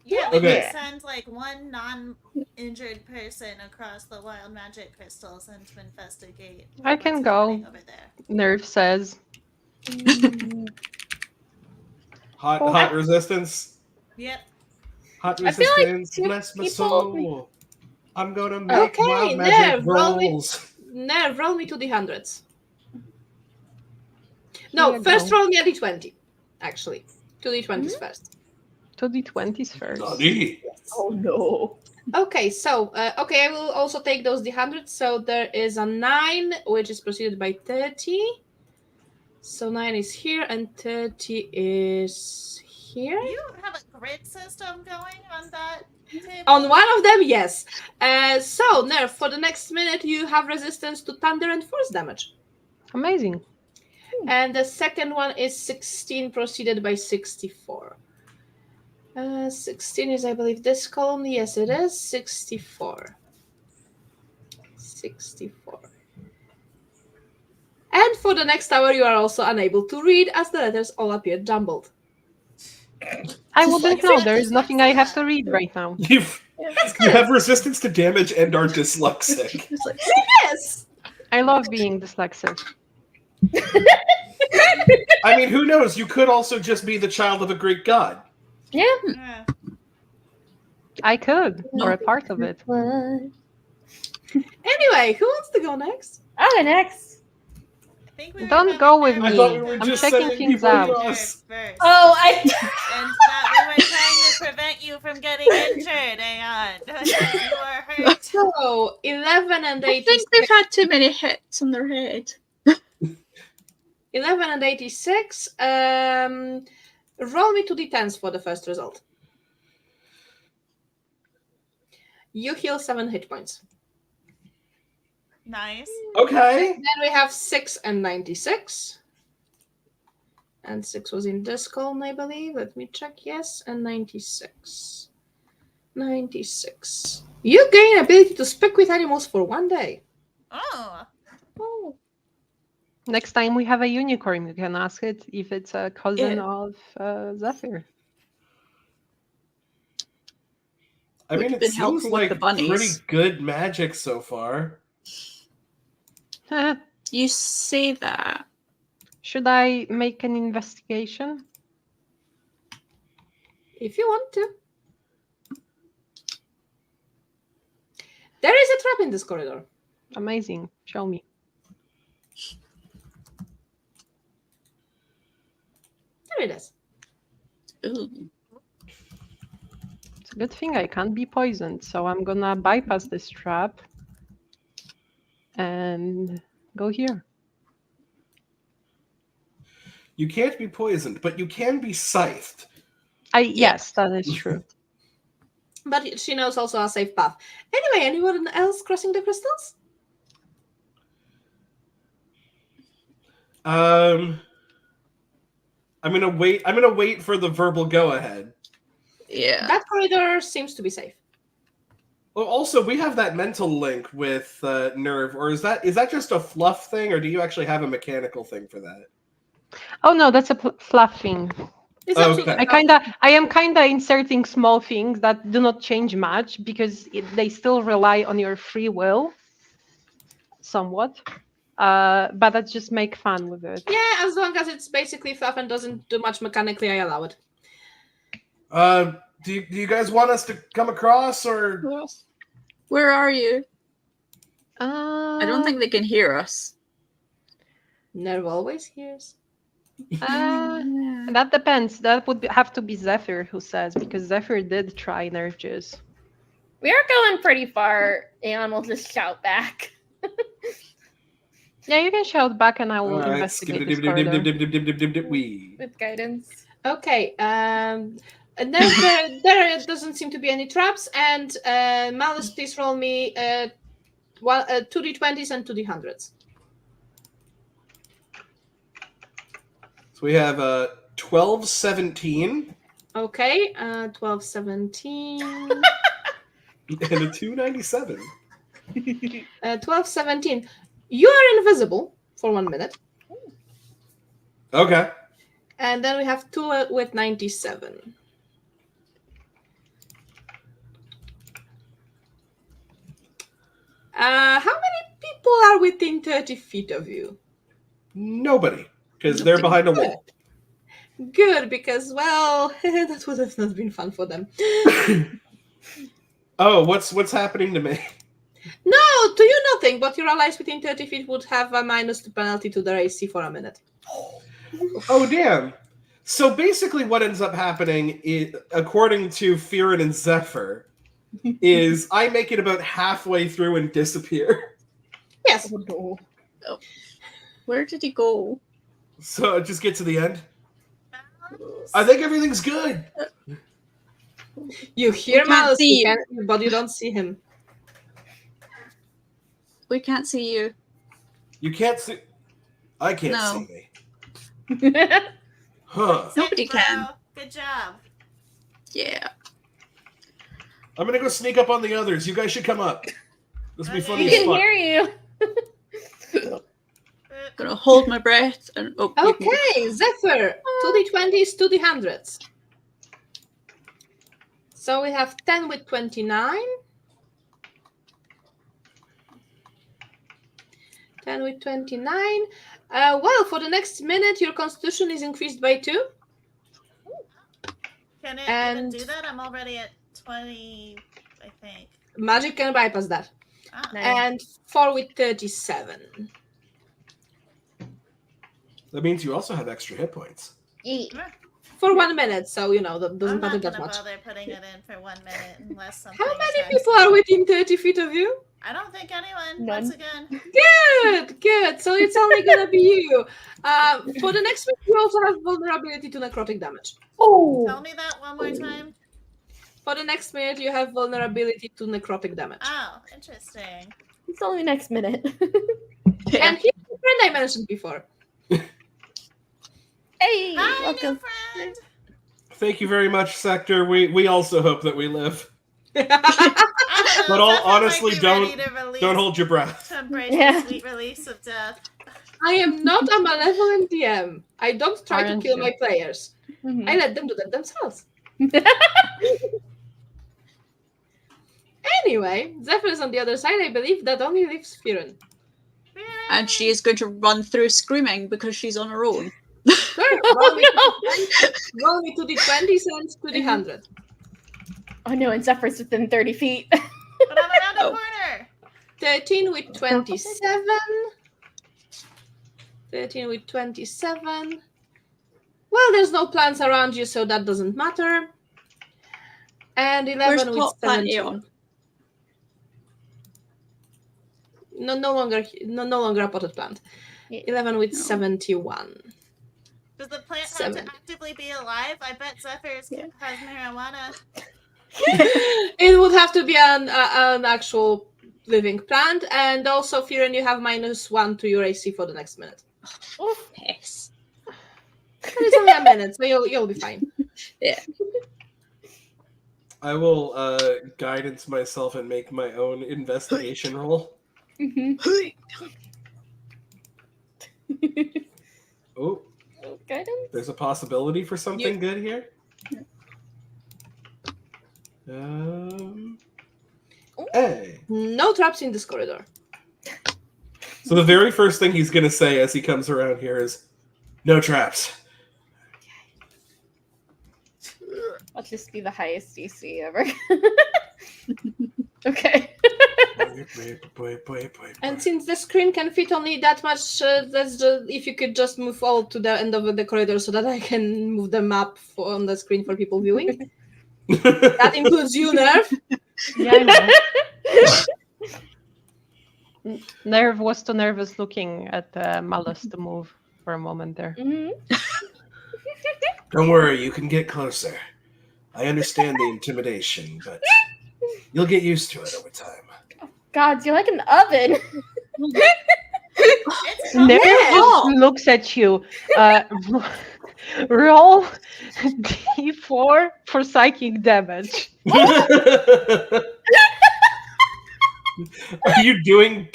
Yeah, we Okay. can send like one non-injured person across the wild magic crystals and to investigate. I can what's go. happening over there. Nerve says. Hot resistance. Yep. Hot I feel like resistance. two Bless my people- soul. I'm gonna make Okay, wild magic Nerve, roll me. rolls. Nerve, roll me 2d100s. Here No, you first go. roll me a d20. Actually, 2d20s first. 2d20s first. Bloody. Oh no. Okay, so I will also take those d100s. So there is a 9, which is preceded by 30. So 9 is here, and 30 is here. You have a grid system going on that table? On one of them, yes. So Nerve, for the next minute, you have resistance to thunder and force damage. Amazing. And the second one is 16, preceded by 64. 16 is, I believe, this column. Yes, it is. 64. 64. And for the next hour, you are also unable to read as the letters all appear jumbled. I wouldn't You know. have There is nothing I have dyslexia. to read right now. You have resistance to damage and are dyslexic. Yes! I love being dyslexic. I mean, who knows? You could also just be the child of a Greek god. Yeah. Yeah. I could, No. or a part of it. What? Anyway, who wants to go next? Oh, next. I think we were Don't having go with Nerve I me. thought we were I'm just checking sending things people out. across. first. Oh, And that we were trying to prevent you from getting injured, Aeon. You are hurt. So, 11 and I 86. think they've had too many hits on their head. 11 and 86. Roll me 2d10s for the first result. You heal 7 hit points. Nice. Okay. Then we have 6 and 96. And 6 was in this column, I believe. Let me check. Yes, and 96. 96. You gain ability to speak with animals for 1 day. Oh. Next time we have a unicorn, you can ask it if it's a cousin Yeah. of Zephyr. I Would mean, have it been seems helpful with like the bunnies. pretty good magic so far. You say that. Should I make an investigation? If you want to. There is a trap in this corridor. Amazing. Show me. There it is. Ooh. It's a good thing I can't be poisoned, so I'm gonna bypass this trap and go here. You can't be poisoned, but you can be scythed. Yes, that is true. But she knows also a safe path. Anyway, anyone else crossing the crystals? I'm gonna wait for the verbal go ahead. Yeah. That corridor seems to be safe. Well, also we have that mental link with Nerve, or is that just a fluff thing, or do you actually have a mechanical thing for that? Oh no, that's a fluff thing. It's Okay. absolutely I am kinda inserting small things that do not change much because they still rely on your free will, somewhat. But I just make fun with it. Yeah, as long as it's basically fluff and doesn't do much mechanically, I allow it. Do you guys want us to come across, or Where are you? I don't think they can hear us. Nerve always hears. That depends. That would have to be Zephyr who says, because Zephyr did try nerve juice. We are going pretty far. Aeon will just shout back. Yeah, you can shout back and I will Alright, investigate this corridor. wee. With guidance. Okay. And there doesn't seem to be any traps. And Mallus, please roll me 2d20s and 2d100s. So we have 12, 17, Okay. 12, 17. and a 297. 12, 17. You are invisible for 1 minute. Okay. And then we have 2 with 97. How many people are within 30 feet of you? Nobody, because they're behind a wall. Good, because, well, that would have not been fun for them. Oh, what's happening to me? No, to you nothing, but your allies within 30 feet would have a -2 penalty to their AC for a minute. Oh, damn. So basically what ends up happening, according to Firin and Zephyr, is I make it about halfway through and disappear. Yes. Oh, no. Oh. Where did he go? So just get to the end. I think everything's good. You hear can't Mallus, see but you don't see him. We can't see you. You can't see. I can't No. see me. Huh. Nobody Bro, can. Good job. Yeah. I'm gonna go sneak up on the others. You guys should come up. This will be Okay. funny We as can fuck. hear you. Gonna hold my breath and you can- Okay, Zephyr, 2d20s, 2d100s. So we have 10 with 29. 10 with 29. Well, for the next minute, your constitution is increased by 2. Can it And- even do that? I'm already at 20, I think. Magic can bypass that. Ah, Nice. And 4 with 37. That means you also have extra hit points. Yeet. For 1 minute, so, that doesn't I'm matter not that gonna much. bother putting it in for 1 minute unless something. How many attacks people me. are within 30 feet of you? I don't think anyone. None. Once again. Good. So it's only gonna be you. For the next week, you also have vulnerability to necrotic damage. Oh. Tell me that one more time. For the next minute, you have vulnerability to necrotic damage. Oh, interesting. It's only next minute. Yeah. And here's the friend I mentioned before. Hey, Hi, welcome. new friend. Thank you very much, Sector. We also hope that we live. I don't know, But all- Zephyr might honestly, be don't- ready to release- Don't hold your breath. to embrace Yeah. the sweet release of death. I am not a malevolent DM. I don't try to Aren't kill you? my players. Mhm. I let them do that themselves. Anyway, Zephyr is on the other side. I believe that only leaves Firen. And she is going to run through screaming because she's on her own. Sure, roll me to the 20 cents to the 100. Oh no, and Zephyr's within 30 feet. But I'm around the Oh. corner. 13 with 27. 13 with 27. Well, there's no plants around you, so that doesn't matter. And 11 Where's with pot plant 17. Aeon? No longer a potted plant. Yeah. 11 with No. 71. Does the plant have Seven. to actively be alive? I bet Zephyr's Yeah. has marijuana. It would have to be an actual living plant, and also, Firen, you have -1 to your AC for the next minute. Yes. But it's only a minute, so you'll be fine. I will guidance myself and make my own investigation roll. Mhm. Oh, Guidance? there's a possibility for something good here. Hey. No traps in this corridor. So the very first thing he's gonna say as he comes around here is, "No traps." I'll just be the highest DC ever. Okay. And since the screen can fit only that much, that's just if you could just move all to the end of the corridor so that I can move the map on the screen for people viewing. That includes you, Nerv. Yeah, I know. Nerve was too nervous looking at Mallus to move for a moment there. Mhm. Don't worry, you can get closer. I understand the intimidation, but you'll get used to it over time. God, you're like an oven. It's Nerve hot. just looks at you. Roll d4 for psychic damage. Are you doing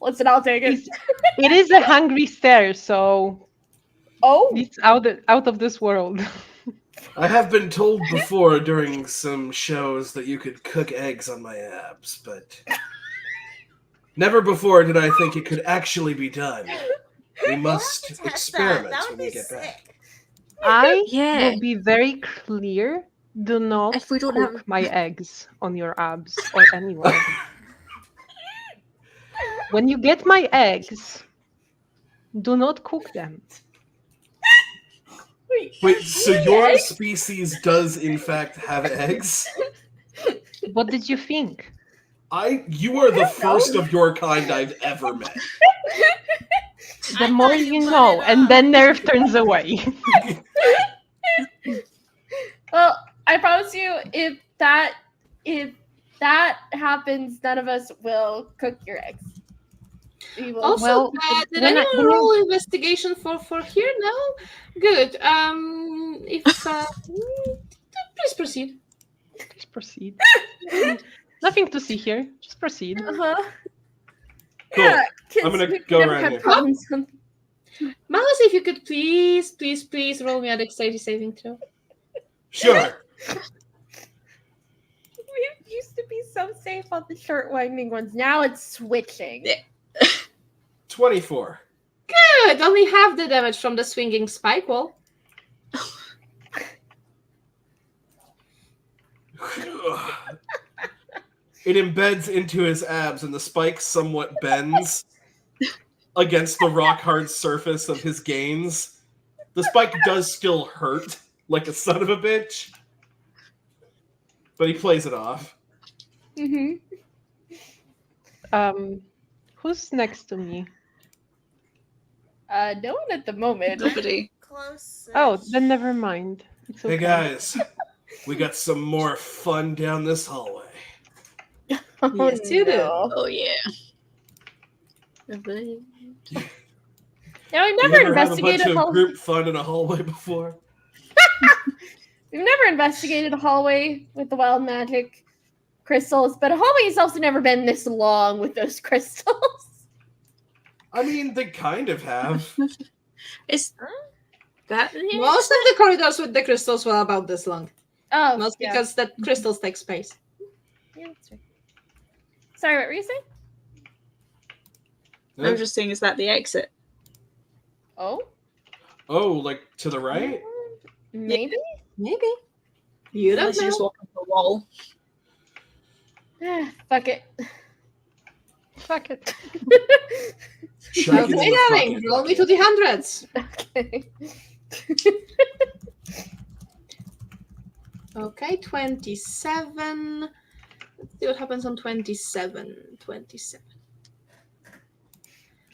Listen, I'll take it. It is a hungry stare, so Oh, it's out of this world. I have been told before during some shows that you could cook eggs on my abs, but never before did I think it could actually be done. We must We'll have to test experiment that. That when would we be get back. sick. I Yeah. will be very clear. Do not If we don't cook have- my eggs on your abs or anywhere. When you get my eggs, do not cook them. Wait, so your species does in fact have eggs? What did you think? You are the first of your kind I've ever met. The I more thought you put know, it and on. then Nerve turns away. well, I promise you, if that happens, none of us will cook your eggs. We will. Also, Well, did when I- anyone when I- roll investigation for here? No? Good. If please proceed. Just proceed. Nothing to see here. Just proceed. Uh-huh. Cool. Yeah, kids, I'm gonna we go never around have here. problems. Mallus, if you could please roll me a dexterity saving throw. Sure. We used to be so safe on the short winding ones. Now it's switching. Yeah. 24. Good. Only half the damage from the swinging spike wall. It embeds into his abs, and the spike somewhat bends against the rock-hard surface of his gains. The spike does still hurt, like a son of a bitch, but he plays it off. Mm-hmm. Who's next to me? No one at the moment. Nobody. Close. Oh, then never mind. It's okay. Hey guys, we got some more fun down this hallway. Yes, you do. Oh yeah. Now we've You never ever have a bunch investigated of group fun in a hallway before? We've never investigated a hallway with the wild magic crystals, but a hallway has also never been this long with those crystals. I mean, they kind of have. Is that Most of the corridors with the crystals were about this long. Oh, Most yeah. because the crystals take space. Yeah, that's right. Sorry, what were you saying? I was just saying, is that the exit? Oh, Oh, like to the right? maybe. Maybe. You don't Unless you just know. walk up the wall. Fuck it. Fuck it. Chuck it in Okay, the darling. fucking Roll me to bucket. the hundreds. Okay. Okay, 27. Let's see what happens on 27. 27.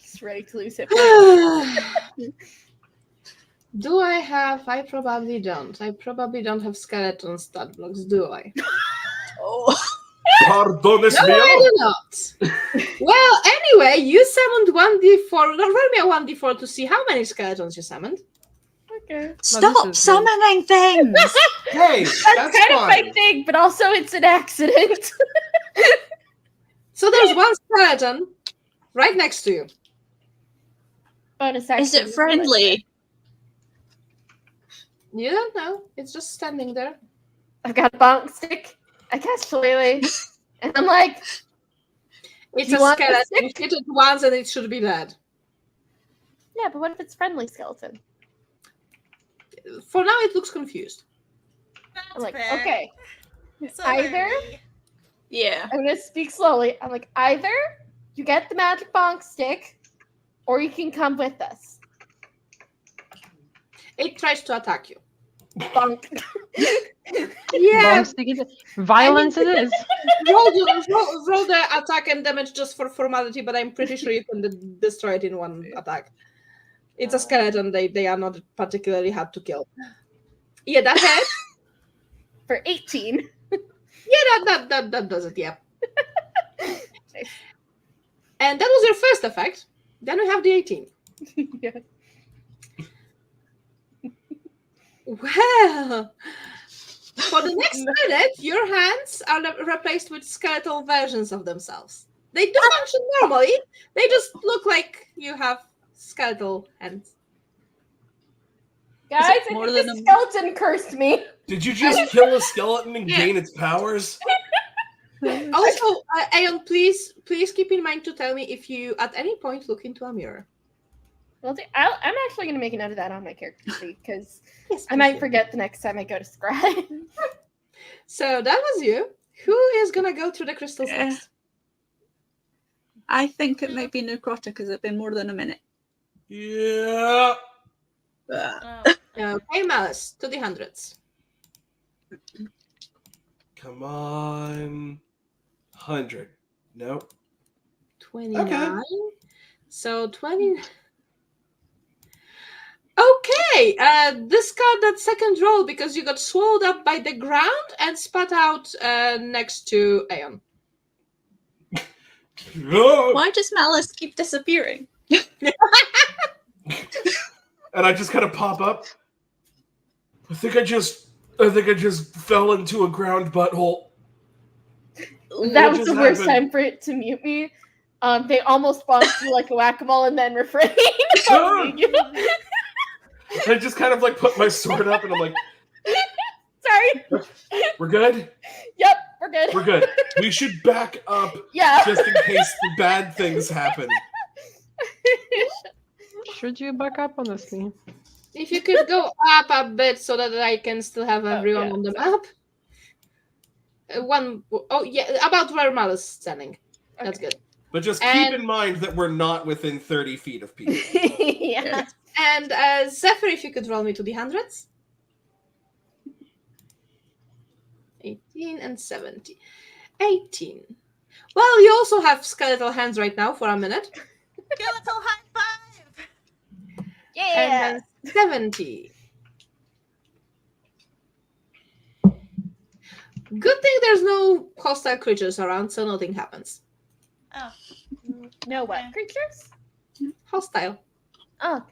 Just ready to lose it. Do I have? I probably don't. I probably don't have skeleton stat blocks, do I? Oh. Pardones No, mio. I do not. Well, anyway, you summoned 1d4. Roll me a 1d4 to see how many skeletons you summoned. Okay. Stop is summoning things! Hey, That's that's kind of my fine. thing, but also it's an accident. So there's one skeleton right next to you. Bonus action. Is it friendly? You don't know. It's just standing there. I've got a bonk stick. I cast Shillelagh. And I'm like, It's You a want the skeleton. You stick? hit it once and it should be dead. yeah, but what if it's friendly skeleton? For now, it looks confused. That's I'm like, fair. okay. So Either early. Yeah. I'm gonna speak slowly. I'm like, either you get the magic bonk stick, or you can come with us. It tries to attack you. Bonk. Yeah, Bombs to get violence it is. roll the attack and damage just for formality, but I'm pretty sure you can destroy it in one attack. It's a skeleton. They are not particularly hard to kill. Yeah, that hit. For 18. Yeah, that does it. Yeah. And that was your first effect. Then we have the 18. Yeah. Well, for the next minute, your hands are replaced with skeletal versions of themselves. They do function normally. They just look like you have skeletal hands. Guys, I think more the than a- skeleton cursed me. Did you just kill a skeleton and Yeah. gain its powers? Also, Aeon, please keep in mind to tell me if you at any point look into a mirror. Well, I'm actually going to make a note of that on my character sheet because Yes, I might forget the next time I go to scribe. So that was you. Who is gonna go through the crystals Yeah. next? I think it might be necrotic because it's been more than a minute. Yeah. Uh, Oh, Okay, Mallus, to the hundreds. Come on. 100. Nope. 29. So 20. Okay, discard that second roll because you got swallowed up by the ground and spat out next to Aeon. why does Mallus keep disappearing? And I just kind of pop up. I think I just fell into a ground butthole. That What was just the worst happened? time for it to mute me. They almost bonked you like a whack-a-mole and then refrained. I just kind of like put my sword up and I'm like, Sorry. we're good? Yep, we're good. We're good. We should back up Yeah. just in case the bad things happen. Should you back up, honestly? If you could go up a bit so that I can still have everyone yeah. on the map. About where Mallus is standing. That's good. But just And- keep in mind that we're not within 30 feet of people. Yeah. And Zephyr, if you could roll me to the hundreds. 18 and 70. 18. Well, you also have skeletal hands right now for a minute. skeletal high five! Yeah. And then 70. Good thing there's no hostile creatures around, so nothing happens. Oh, No what? Okay. Creatures? Hostile. Oh.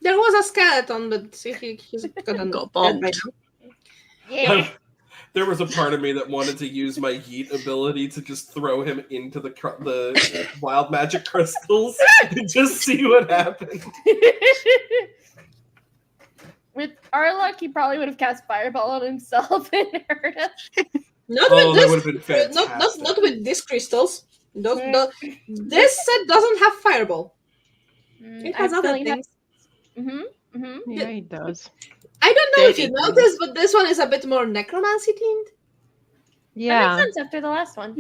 There was a skeleton, but he's gotten Got dead by bombed. now. Yeah. There was a part of me that wanted to use my yeet ability to just throw him into the wild magic crystals and just see what happened. With our luck, he probably would have cast Fireball on himself and hurt us. Not Oh, with that would this. have been Not fantastic. with these crystals. This set doesn't have fireball. It has other things. Mm-hmm. Yeah, it does. I don't know if you Dirty things. noticed, but this one is a bit more necromancy themed. That Yeah. makes sense after the last one.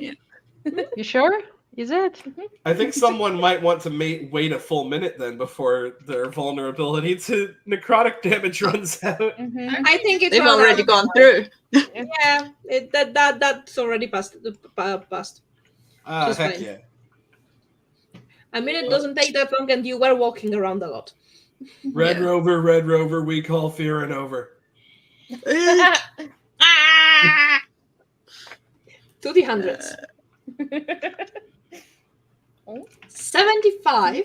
You sure? Is it? I think someone might want to wait a full minute then before their vulnerability to necrotic damage runs out. Mm-hmm. I think it's They've run already out. gone through. Yeah, that's already passed. Passed. Ah, She's heck fine. yeah. A minute doesn't take that long, and you were walking around a lot. Red Yeah. Rover, we call fear and over. Ah! To the hundreds. 75.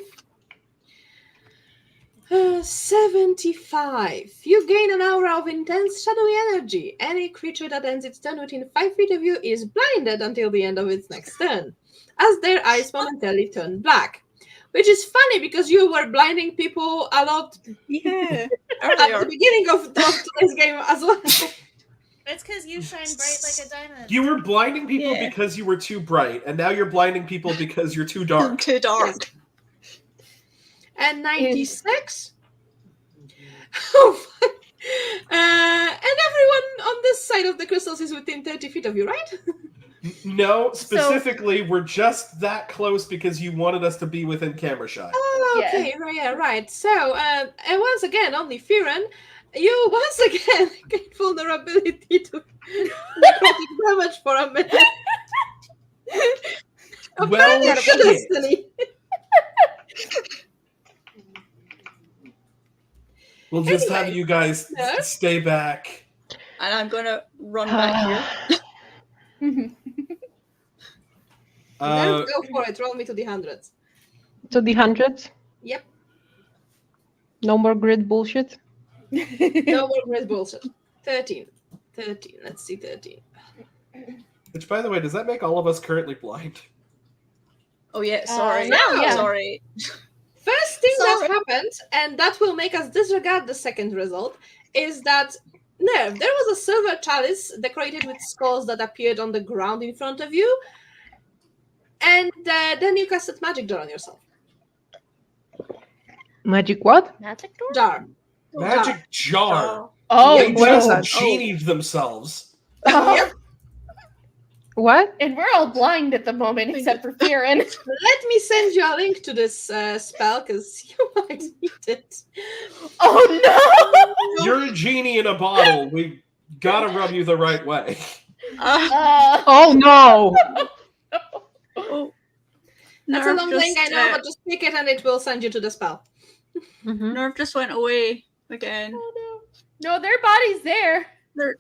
75. You gain an aura of intense shadowy energy. Any creature that ends its turn within 5 feet of you is blinded until the end of its next turn, as their eyes momentarily turn black. Which is funny because you were blinding people a lot Yeah. at the Earlier. beginning of today's game as well. it's because you shine bright like a diamond. You were blinding people Yeah. because you were too bright, and now you're blinding people because you're too dark. Too dark. And 96. Oh, And everyone on this side of the crystals is within 30 feet of you, right? No, specifically, we're just that close because you wanted us to be within camera shot. Oh, Yeah. okay, right, yeah, right. So, and once again, only Firen, you once again gain vulnerability to necrotic damage for a minute. Well, Apparently, shit. destiny. We'll just have Anyway, you guys no? stay back. And I'm going to run back here. Then go for it. Roll me to the hundreds. To the hundreds. Yep. No more grid bullshit. No more grid bullshit. 13. Let's see, 13. Which, by the way, does that make all of us currently blind? Oh, yeah, sorry. no, yeah. Sorry. First thing that Sorry. happened, and that will make us disregard the second result, is that there was a silver chalice decorated with skulls that appeared on the ground in front of you, and then you casted magic jar on yourself. Magic what? Magic door? Jar. Magic jar. Oh, They what is just that? genied themselves. Yep. What? And we're all blind at the moment, except for Firen. Let me send you a link to this spell, because you might need it. Oh no! You're a genie in a bottle. We gotta rub you the right way. Oh no! Oh. That's Nerve a long link, I just, know, but just pick it and it will send you to the spell. Mhm. Nerve just went away again. Oh, no. No, their body's there.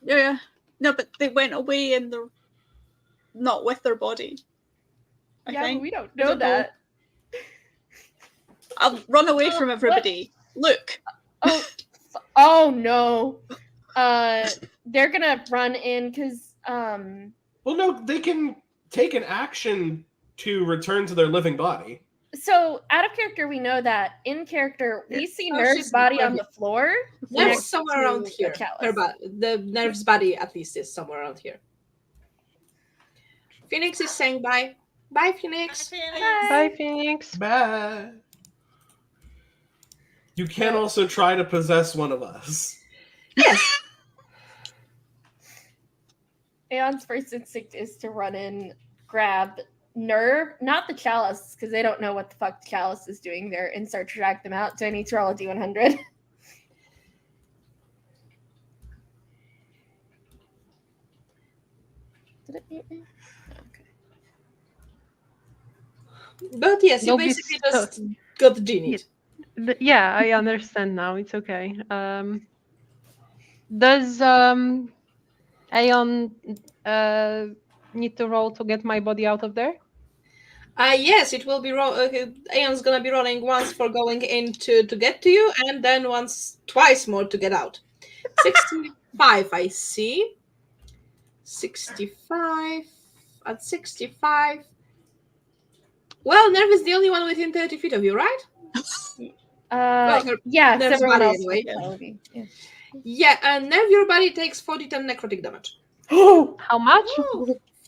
Yeah. No, but they went away and they're not with their body. I Yeah, think. but we don't I know don't know. that. I'll run away from What? everybody. Look. Oh no. They're gonna run in because Well, no, they can take an action to return to their living body. so out of character we know that. In character we see Oh, Nerve's she's body right on the floor. Nerve's next somewhere to around the here. chalice. The Nerve's body, at least, is somewhere around here. Phoenix is saying bye. Bye, Phoenix. Bye, Phoenix. Bye. You can also try to possess one of us. Yes. Aeon's first instinct is to run in, grab Nerve, not the chalice, because they don't know what the fuck the chalice is doing there, and start to drag them out. So I need to roll a D100. Did it mute me? Okay. But yes, you Don't be basically so- just got genied. Yeah, I understand now. It's okay. Does Aeon need to roll to get my body out of there? Yes, it will be. Aeon's gonna be rolling once for going in to get to you, and then twice more to get out. 65, I see. 65. At 65. Well, Nerve is the only one within 30 feet of you, right? Yeah, Nerve's everyone body else anyway. would probably be. Yeah. Yeah, and Nerve, your body takes 40-10 necrotic damage. How much?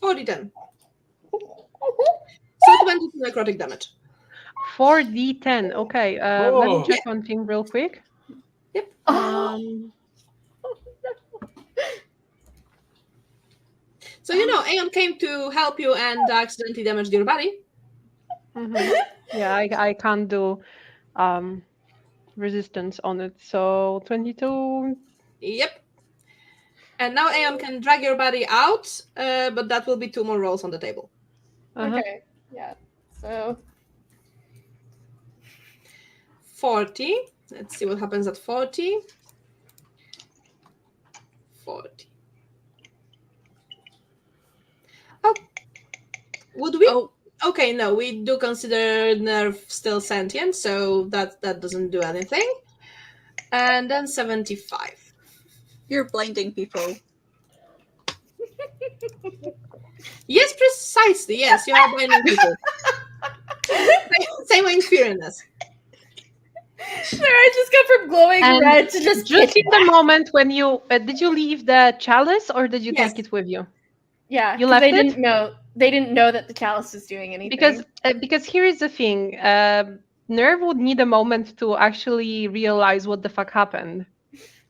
40-10. So 22 necrotic damage. 4d10. Okay. Let Oh. me check one thing real quick. Yep. So Aeon came to help you and accidentally damaged your body. Mhm. Yeah, I can't do resistance on it. So 22. Yep. And now Aeon can drag your body out, but that will be 2 more rolls on the table. Uh-huh. Okay. Yeah. So 40. Let's see what happens at 40. 40. Oh. Would we? Oh, Okay, no, we do consider Nerve still sentient, so that doesn't do anything. And then 75. you're blinding people. Yes, precisely. Yes, you are blinding people. Same way in Fearness. I just go from glowing And red to just Just in the moment when you did you leave the chalice or did you Yes. take it with you? yeah. You 'cause left they it? didn't know. They didn't know that the chalice was doing anything. Because here is the thing. Nerve would need a moment to actually realize what the fuck happened.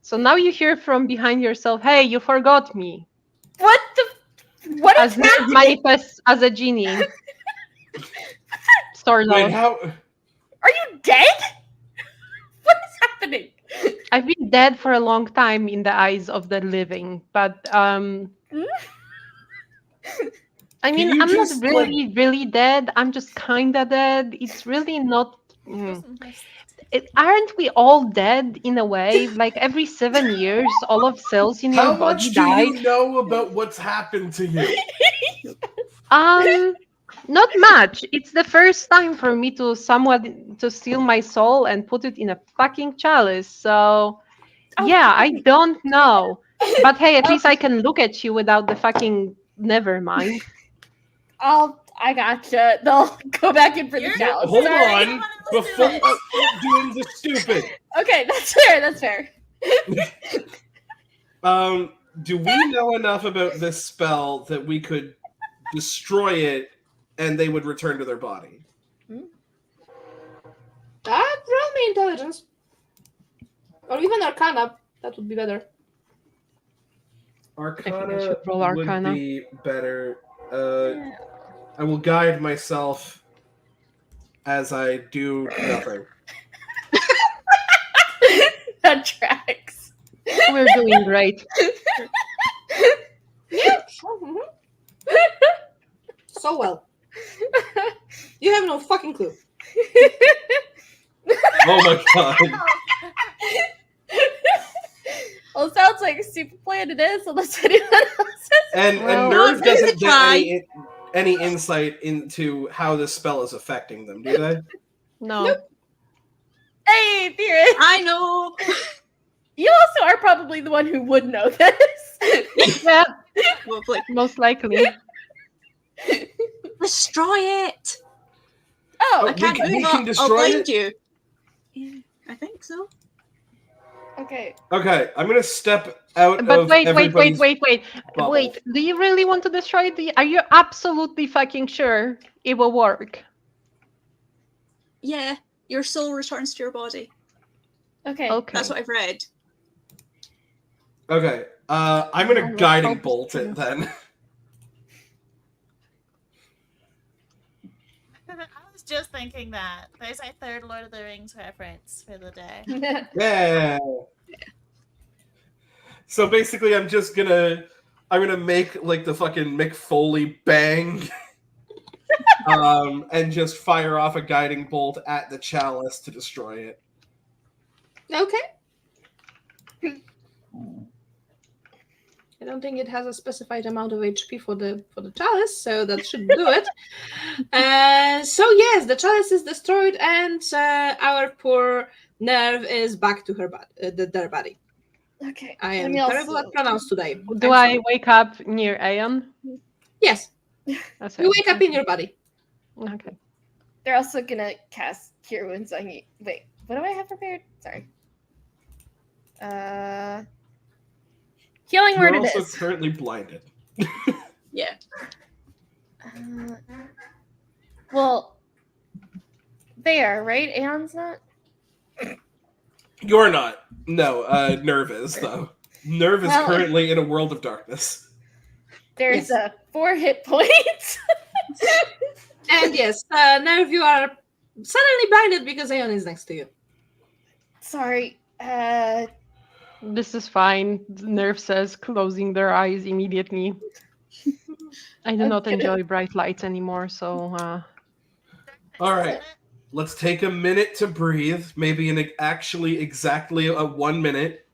So now you hear from behind yourself, "Hey, you forgot me." What the? What is As Nerve happening? manifests as a genie. Sort Wait, of. how? Are you dead? What is happening? I've been dead for a long time in the eyes of the living, but I mean, you I'm not just, really, really dead. I'm just kinda dead. It's really not. Aren't we all dead in a way? Like every 7 years, all of cells in your How body much do die. you know about what's happened to you? Not much. It's the first time for me to somewhat to steal my soul and put it in a fucking chalice. So yeah, I don't know. But hey, at least I can look at you without the fucking never mind. I gotcha. They'll go back in for the You're- chalice. Hold Sorry. on, before you start doing the stupid. Okay, that's fair. That's fair. Do we know enough about this spell that we could destroy it and they would return to their body? Roll me intelligence. Or even Arcana. That would be better. Arcana should roll Arcana. would be better. I will guide myself as I do nothing. That tracks. We're doing great. Mhm. So well. You have no fucking clue. Oh my god. Well, it sounds like a super plan it is, unless anyone else And Well, Nerve give it a doesn't get try. any insight into how this spell is affecting them, do they? No. Hey, Theron! I know. You also are probably the one who would know this. Yeah, Lovely. most likely. Destroy it. Oh, Oh, I can't we move can up. destroy I'll blind it? you. Yeah, I think so. okay. Okay, I'm gonna step out But of wait. everybody's Bubble. Wait, do you really want to destroy the... Are you absolutely fucking sure it will work? Yeah, your soul returns to your body. Okay. Okay. That's what I've read. Okay, I'm gonna let's guiding hope bolt so. it then. I was just thinking that. There's our third Lord of the Rings reference for the day. Yeah. So basically, I'm gonna make like the fucking Mick Foley bang, and just fire off a guiding bolt at the chalice to destroy it. Okay. I don't think it has a specified amount of HP for the chalice, so that should do it. So yes, the chalice is destroyed, and our poor Nerve is back to her their body. Okay. I am Let me terrible also- at pronounce today. Do I'm I sorry. wake up near Aeon? Yes, That's you wake up in your body. Okay. They're also gonna cast Cure Wounds on you. Wait, what do I have prepared? Sorry. Healing You're Word it also is. currently blinded. Yeah. Well, they are, right? Aeon's not? You're not. No, Nerve is though. Nerve is Well- currently in a world of darkness. There's Yes. 4 hit points. And yes, Nerve, you are suddenly blinded because Aeon is next to you. Sorry. This is fine, Nerve says, closing their eyes immediately. I do not Okay. enjoy bright lights anymore, so... All right, let's take a minute to breathe. Maybe actually exactly a 1 minute.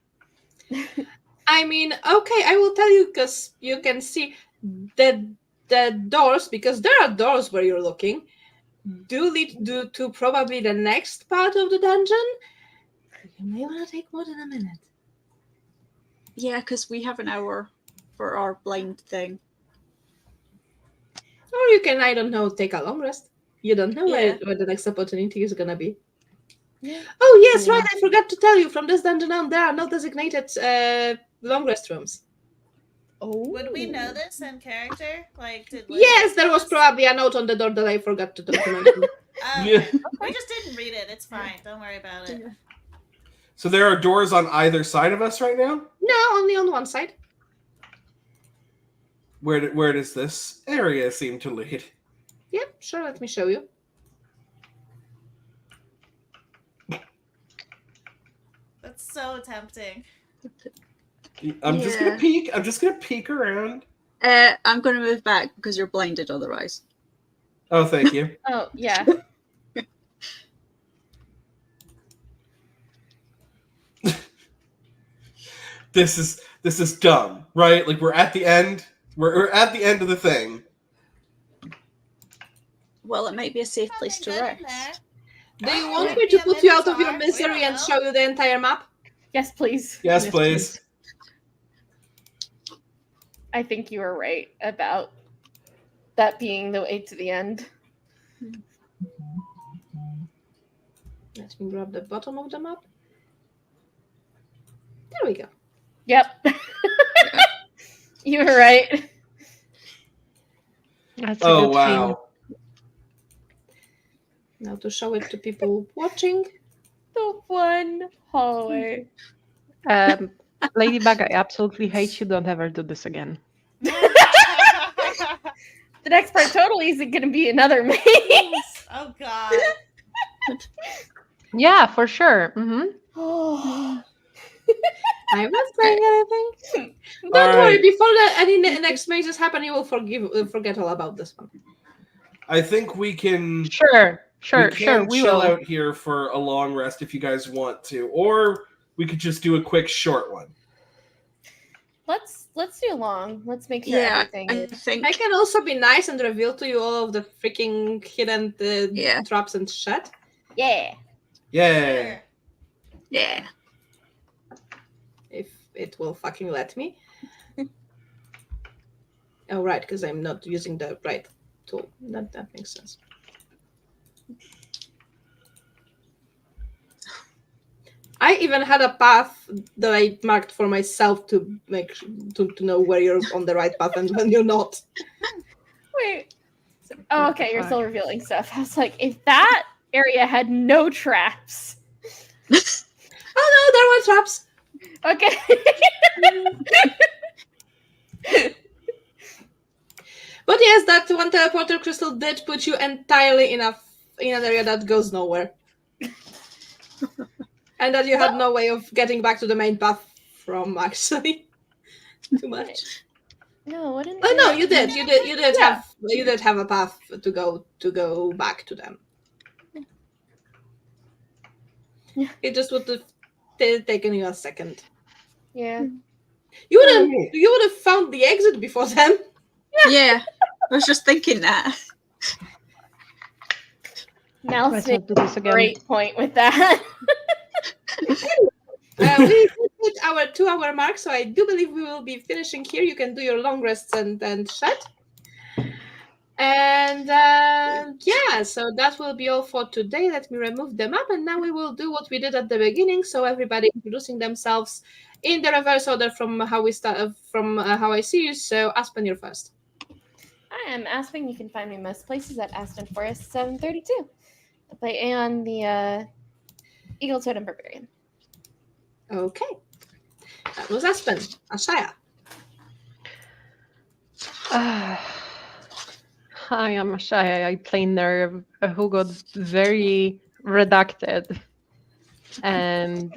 I mean, okay, I will tell you because you can see the doors, because there are doors where you're looking, do lead to probably the next part of the dungeon. You may want to take more than a minute. Yeah, because we have an hour for our blind thing. Or you can, I don't know, take a long rest. You don't know Yeah. where the next opportunity is gonna be. Yeah. Oh yes, right, I forgot to tell you, from this dungeon on, there are no designated long rest rooms. Oh. Would we know this in character? Like, did Liz Yes, there was tell us? probably a note on the door that I forgot to mention. Oh, Yeah. we just didn't read it. It's fine. Don't worry about it. So there are doors on either side of us right now? No, only on one side. Where does this area seem to lead? Yep, sure, let me show you. That's so tempting. I'm just Yeah. gonna peek. I'm just gonna peek around. I'm going to move back because you're blinded otherwise. Oh, thank you. Oh, yeah. This is dumb, right? Like we're at the end. We're at the end of the thing. Well, it might be a safe place to Something good in rest. Do you Oh, want might me be to a put you out of your minotaur. We misery don't and know. show you the entire map? Yes, please. Yes, Yes, please. I think you were right about that being the way to the end. Let me grab the bottom of the map. There we go. Yep. You were right. That's a Oh good wow. Now to show it to people watching. The one hallway. thing. Ladybug, I absolutely hate you. Don't ever do this again. The next part totally isn't going to be another maze. Oh god. Yeah, for sure. Mm-hmm. Oh. I'm not saying anything. All Don't worry. right. Before any next mazes happen, you will forget all about this one. I think we can. Sure, We we chill will. out here for a long rest if you guys want to, or we could just do a quick short one. Let's do long. Let's make sure Yeah, everything I is. think. I can also be nice and reveal to you all of the freaking hidden Yeah. traps and shit. Yeah. Yeah. Sure. Yeah. If it will fucking let me. Oh, right, because I'm not using the right tool. That makes sense. I even had a path that I marked for myself to make to know where you're on the right path and when you're not. Wait. Oh, okay, you're still revealing stuff. I was like, if that area had no traps. Oh no, there were traps. Okay. But yes, that one teleporter crystal did put you entirely in an area that goes nowhere. And that you had no way of getting back to the main path from, actually. Too much. No, what didn't Oh I no, do? you did. You did Yeah. have a path to go back to them. Yeah. It just would have taken you a second. Yeah. You would have found the exit before then. Yeah. I was just thinking that. Mallus Let's made not do this a again. great point with that. We hit our 2-hour mark, so I do believe we will be finishing here. You can do your long rests and shut. And yeah, so that will be all for today. Let me remove them up, and now we will do what we did at the beginning. So everybody introducing themselves in the reverse order from how we start, from how I see you. So Aspen, you're first. I am Aspen. You can find me most places at Aspen Forest 732. I play on the Eagle Totem Barbarian. Okay, that was Aspen. Ashaya. Hi, I'm Shai. I play Nerve, who got very redacted. And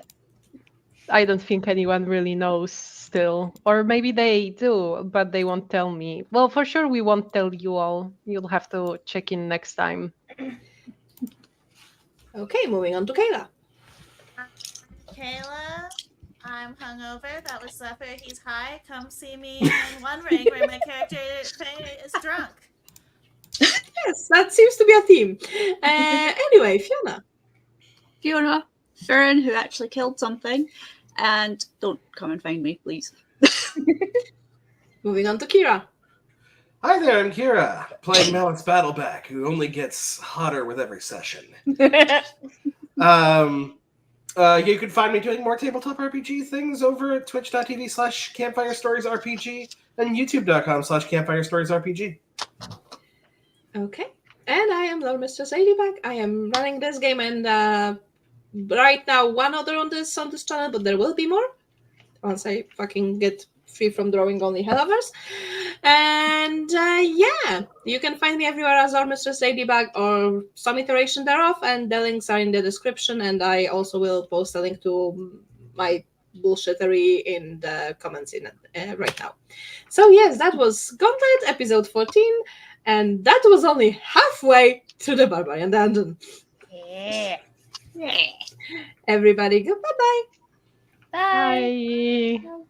I don't think anyone really knows still. Or maybe they do, but they won't tell me. Well, for sure we won't tell you all. You'll have to check in next time. Okay, moving on to Kayla. Kayla, I'm hungover. That was Zephyr. He's high. Come see me in one ring where my character is drunk. Yes, that seems to be a theme. Anyway, Fiona. Fiona, Farron, who actually killed something. And don't come and find me, please. Moving on to Kira. Hi there, I'm Kira, playing Mallus Battleback, who only gets hotter with every session. You can find me doing more tabletop RPG things over at twitch.tv/CamfireStoriesRPG and youtube.com/CamfireStoriesRPG. Okay. And I am Loremistress LadyBug. I am running this game and right now one other on this channel, but there will be more once I fucking get free from drawing only Hellovers. And yeah, you can find me everywhere as Loremistress LadyBug or some iteration thereof, and the links are in the description. And I also will post a link to my bullshittery in the comments right now. So yes, that was Gauntlet episode 14, and that was only halfway through the Barbarian Dungeon. Yeah. Yeah. Everybody, goodbye. Bye. Bye.